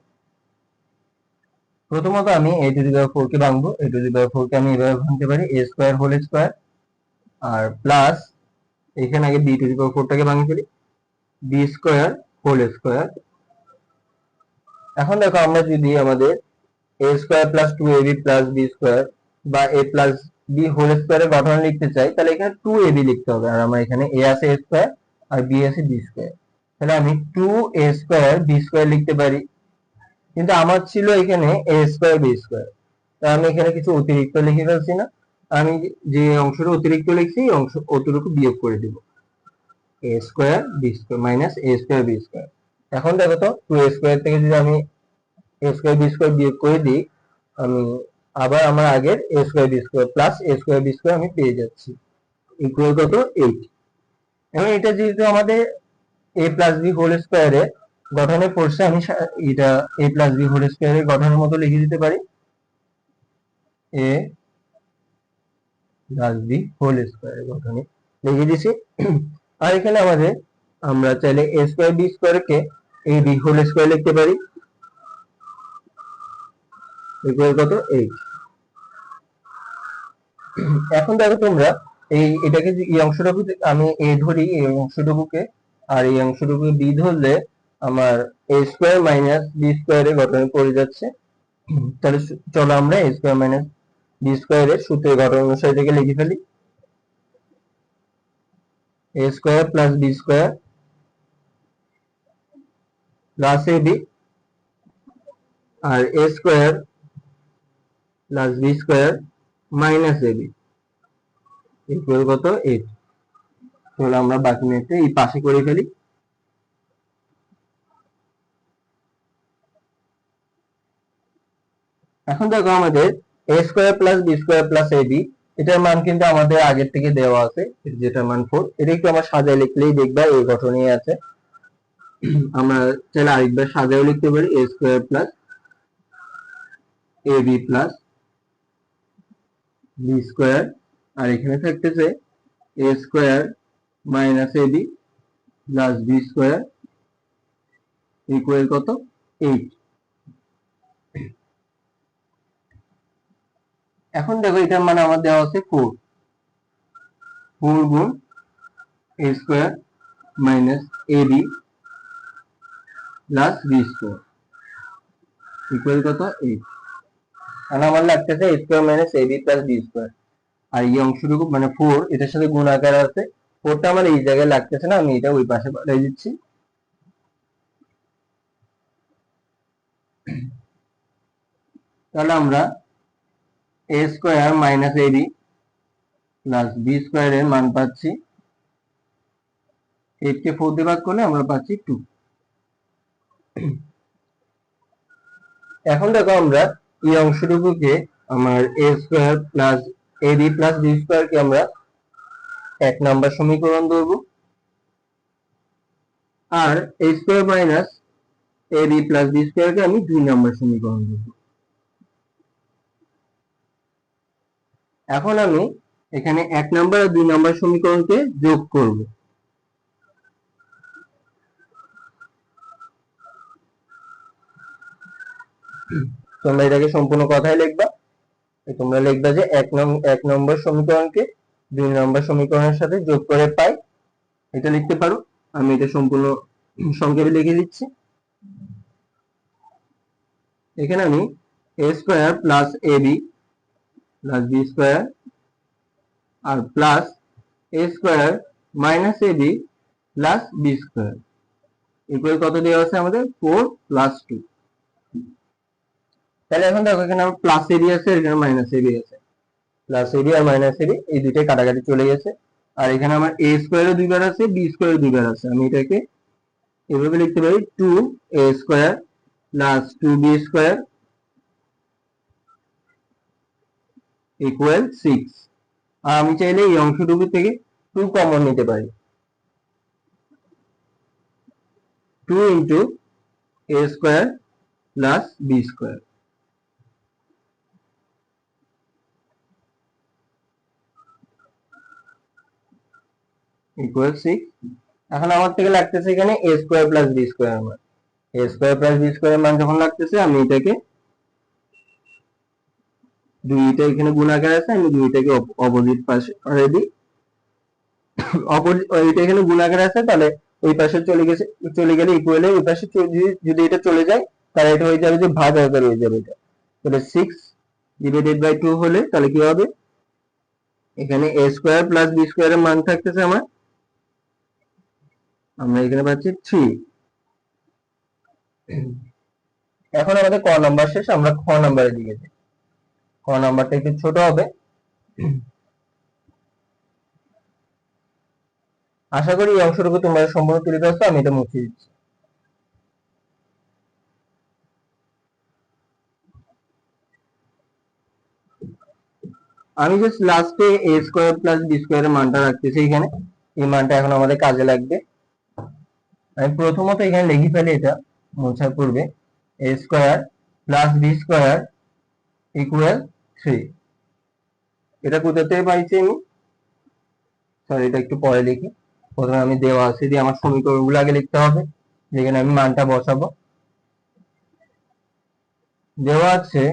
প্রথমত আমি a টু দি পাওয়ার 4 কে ভাঙবো, a টু দি পাওয়ার 4 কে আমি এভাবে ভাঙতে পারি a স্কয়ার হোল স্কয়ার, আর প্লাস এখানে আগে b টু দি পাওয়ার 4 টাকে ভাঙি ফেলি b স্কয়ার হোল স্কয়ার। এখন দেখো আমরা যদি আমাদের a square plus 2ab plus b square বা a প্লাস b হোল স্কয়ারের গঠন লিখতে চাই, তাহলে এখানে 2ab লিখতে হবে, আর আমার এখানে a আছে a স্কয়ার আর b আছে b স্কয়ার, তাহলে আমি 2a স্কয়ার b স্কয়ার লিখতে পারি। কিন্তু আমার ছিল এখানে a স্কয়ার b স্কয়ার, তাই আমি এখানে কিছু অতিরিক্ত লিখে ফেলছি না, আমি যে অংশটা অতিরিক্ত লিখছি এই অংশ অতটুকু বিয়োগ করে দিব, a square b square minus a square b square. এখন দেখো তো 2a স্কয়ার থেকে যদি আমি এ স্কোয়ার বি স্কোয়ার বিয়োগ করে দিই, আমি আবার আমার আগের এ square B square plus a square B square আমি পেয়ে যাচ্ছি, ইকুয়াল কত 8। এবং এটা যেহেতু আমাদের এ প্লাস বি হোল স্কোয়ারে গঠনে পড়ছে, আমি এটা এ প্লাস বি হোল স্কোয়ারের গঠনের মতো লিখে দিতে পারি, এ প্লাস বি হোল স্কোয়ারের গঠনে লিখে দিছি। আর এখানে আমাদের আমরা চাইলে এ স্কোয়ার বি স্কোয়ারকে এ বি হোল স্কোয়ার লিখতে পারি, ইকুয়াল কত 8। এখন দেখো তোমরা এটাকে এই অংশটুকু আমি এ ধরি, এই অংশটুকুকে, আর এই অংশটুকু বি ধরলে আমার এ স্কোয়ার মাইনাস বি স্কোয়ারের গঠনে পড়ে যাচ্ছে। তাহলে চলো আমরা এ স্কোয়ার মাইনাস বি স্কোয়ারের সূত্রের গঠন অনুসারে এটাকে লিখে ফেলি, a square plus b square plus a b, আর a square plus b square minus a b, equal কত 8। তাহলে আমরা বাকি ম্যাথটা এই পাশে করে ফেলি। এখন দেখো আমাদের a square plus b square plus a b, এটার মান কিন্তু আমাদের আগের থেকে দেওয়া আছে, যেটা মান 4। এটা একটু আমরা সাজায় লিখলেই দেখবা এই গঠনেই আছে। আমরা চাইলে আরেকবার সাজায় লিখতে পারি, a square plus a b plus b square, আর এখানে থাকতেছে a square minus a b plus b square, equal কত 8। এখন দেখো এটার মানে আমার দেওয়া আছে 4, 4 গুণ a square minus a b plus b square, equal কত 8। আর আমার লাগতেছে a square minus a b plus b square, আর এই অংশটুকু মানে 4 এটার সাথে গুণ আকার আছে, 4টা আমার এই জায়গায় লাগতেছে না, আমি এটা ওই পাশে পাঠিয়ে দিচ্ছি। তাহলে আমরা এ square minus a b plus b স্কোয়ারের মান পাচ্ছি, 8 কে 4 দিয়ে ভাগ করলে আমরা পাচ্ছি 2। এখন দেখো আমরা এই অংশটুকুকে আমার এ square plus a b plus B স্কোয়ারকে আমরা 1 নাম্বার সমীকরণ ধরবো, আর a square minus a b plus B স্কোয়ারকে আমি 2 নাম্বার সমীকরণ ধরবো। এখন আমি এখানে 1 নাম্বার আর 2 নাম্বার সমীকরণকে যোগ করব। তোমরা এটাকে সম্পূর্ণ কথাই লিখবা, তোমরা লিখবা যে 1 নম্বর সমীকরণকে 2 নম্বর সমীকরণের সাথে যোগ করে পাই, এটা লিখতে পারো। আমি এটা সম্পূর্ণ সংক্ষেপে লিখে দিচ্ছি। এখানে আমি a square plus a b plus b square আর plus a square minus a b plus b square, equal কত দেওয়া আছে আমাদের 4 প্লাস 2। তাহলে এখন দেখো এখানে আমার প্লাস এ বি আছে, এখানে মাইনাস এ বি আছে, plus a b R minus a B এই দুইটাই কাটাকাটি চলে গেছে। আর এখানে আমার এ স্কোয়ারও দুইবার আছে, বি স্কোয়ারও দুইবার আছে, আমি এটাকে এভাবে লিখতে পারি 2 a square plus 2 b square equal 6। আর আমি চাইলে এই অংশটুকু থেকে 2 কমন নিতে পারি, 2 into a square plus b square equal 6। এখন আমার থেকে লাগতেছে এখানে a square plus b square মান, a square plus b square মান যখন লাগতেছে আমি এটাকে দুইটা এখানে গুণ আকারে আছে, আমি দুইটাকে অপোজিট পাশে করে দিই। এটা এখানে গুণ আকারে আছে, তাহলে ওই পাশে চলে গেলে ইকুয়ালে ওই পাশে যদি এটা চলে যায় তাহলে এটা হয়ে যাবে যে ভাগ আকারে হয়ে যাবে এটা। তাহলে 6 ডিভাইডেড বাই 2 হলে তাহলে কি হবে, এখানে এ স্কোয়ার প্লাস বি স্কোয়ারের মান থাকতেছে আমরা এখানে পাচ্ছি 3। এখন আমাদের ক নাম্বার শেষ, আমরা খ নাম্বারের দিকে যাই। খ নাম্বারটা একটু ছোট হবে, আশা করি এই অংশটুকু তোমরা সম্পূর্ণ তুলে ধরছো। আমি এটা মুছে দিচ্ছি। আমি জাস্ট লাস্টে এ স্কোয়ার প্লাস বি স্কোয়ারের মানটা রাখতেছি এখানে। এই মানটা এখন আমাদের কাজে লাগবে। আমি প্রথমত এখানে লিখে ফেলি, এটা মোছার পূর্বে a square plus b square equal 3। এটা কোথা থেকে পাইছি আমি? সরি, এটা একটু পরে লিখি। প্রথমে আমি দেওয়া আছে দিয়ে আমার সমীকরণগুলো আগে লিখতে হবে, যেখানে আমি মানটা বসাবো। দেওয়া আছে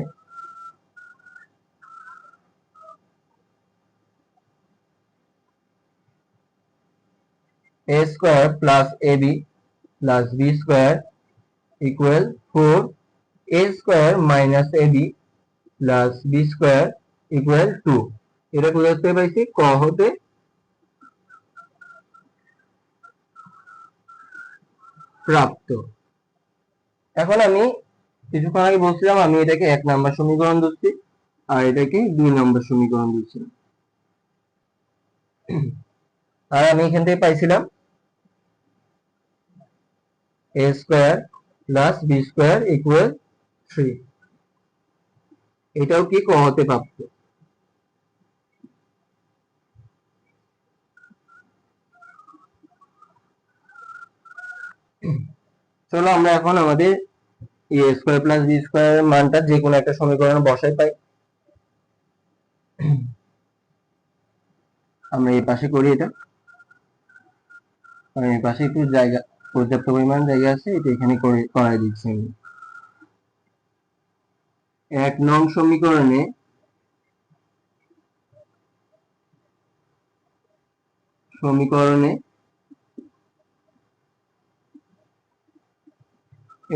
a square plus ab plus b square equal 4, a square minus ab plus b square equal 2। এটা কোথা থেকে পাইছি? ক হতে প্রাপ্ত। এখন আমি কিছুক্ষণ আগে বলছিলাম আমি এটাকে 1 নম্বর সমীকরণ ধরছি আর এটাকে 2 নম্বর সমীকরণ ধরছি। আর আমি এখান থেকে পাইছিলাম a square plus b square equal 3। এটাও কি ক হতে প্রাপ্ত। চলো আমরা এখন আমাদের a square plus b square মানটা যে কোনো একটা সমীকরণে বসাই পাই। আমরা এই পাশে করি এটা, আর এই পাশে একটু জায়গা, পর্যাপ্ত পরিমাণ জায়গা আছে, এটা এখানে করাই দিচ্ছি আমি। 1 নং সমীকরণে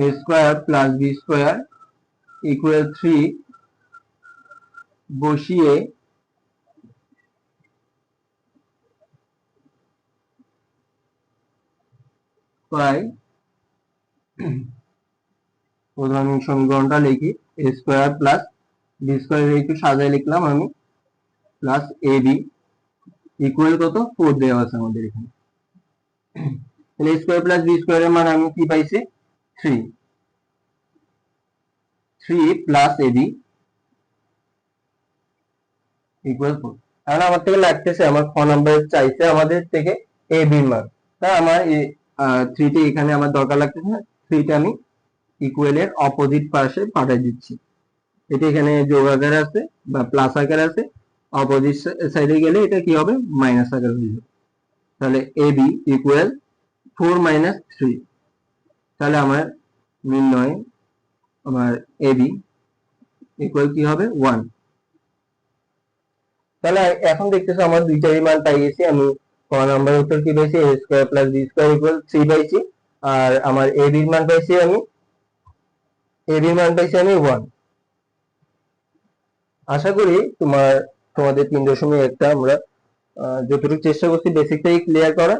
a square plus b square equal 3 বসিয়ে পাই। প্রথমে আমি সমীকরণটা লিখি, a square plus b square একটু সাজায় লিখলাম আমি, প্লাস এ বি ইকুয়াল কত? 4 দেওয়া আছে আমাদের এখানে। তাহলে a স্কোয়ার প্লাস বি স্কোয়ারের মান আমি কি পাইছি? 3 প্লাস এ বি ইকুয়াল 4। এখন আমার থেকে লাগতেছে, আমার খ নাম্বার চাইছে আমাদের থেকে এ বির মান। তা আমার 3টি এখানে আমার দরকার লাগতেছে না, 3টা আমি ইকুয়ালের অপোজিট পাশে পাঠিয়ে দিচ্ছি। এটা এখানে যোগ আকারে আছে বা প্লাস আকারে আছে, অপোজিট সাইডে গেলে এটা কি হবে? মাইনাস আকারে হয়ে যাবে। তাহলে এ বি ইকুয়াল 4 মাইনাস 3। তাহলে আমার নির্ণয় আমার এ বি ইকুয়াল কি হবে? 1। তাহলে এখন দেখতেছো আমার দুইটারই মান পাই গেছি। আমি ক নাম্বার উত্তর কি পাইছি? a square plus b square equal 3 পাইছি। আর আমার a বির মান পাইছি আমি 1। আশা করি তোমাদের 3.1টা আমরা যতটুকু চেষ্টা করছি বেসিকটাই ক্লিয়ার করা,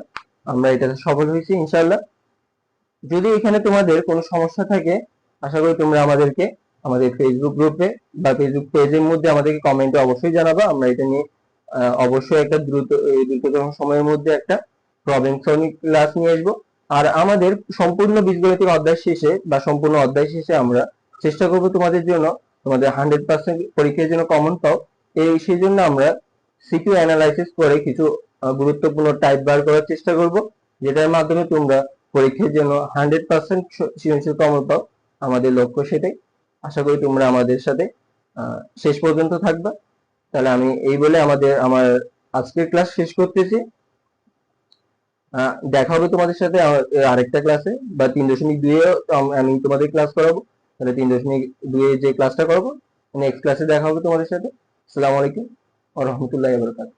আমরা এটাতে সফল হয়েছি ইনশাআল্লাহ। যদি এখানে তোমাদের কোনো সমস্যা থাকে, আশা করি তোমরা আমাদেরকে আমাদের ফেসবুক গ্রুপে বা ফেসবুক পেজের মধ্যে আমাদেরকে কমেন্টে অবশ্যই জানাবা। আমরা এটা নিয়ে অবশ্যই একটা দ্রুততম সময়ের মধ্যে একটা প্রবলেম সলভিং ক্লাস নিয়ে আসবো। আর আমাদের সম্পূর্ণ বীজগণিতিক অধ্যায় শেষে বা সম্পূর্ণ অধ্যায় শেষে আমরা চেষ্টা করব তোমাদের জন্য, তোমাদের 100% পরীক্ষার জন্য কমন পাও। সেই জন্য আমরা সিকিউ অ্যানালাইসিস করে কিছু গুরুত্বপূর্ণ টাইপ বার করার চেষ্টা করব, যেটার মাধ্যমে তোমরা পরীক্ষার জন্য 100% সৃজনশীল কমন পাও। আমাদের লক্ষ্য সেটাই। আশা করি তোমরা আমাদের সাথে শেষ পর্যন্ত থাকবা। তাহলে আমি এই বলে আমার আজকের ক্লাস শেষ করতেছি। দেখা হবে তোমাদের সাথে আরেকটা ক্লাসে বা 3.2 এ আমি তোমাদের ক্লাস করাবো। তাহলে 3.2 এ যে ক্লাসটা করবো নেক্সট ক্লাসে দেখা হবে তোমাদের সাথে। আসসালামু আলাইকুম ওয়া রাহমাতুল্লাহি ওয়া বারাকাতুহু।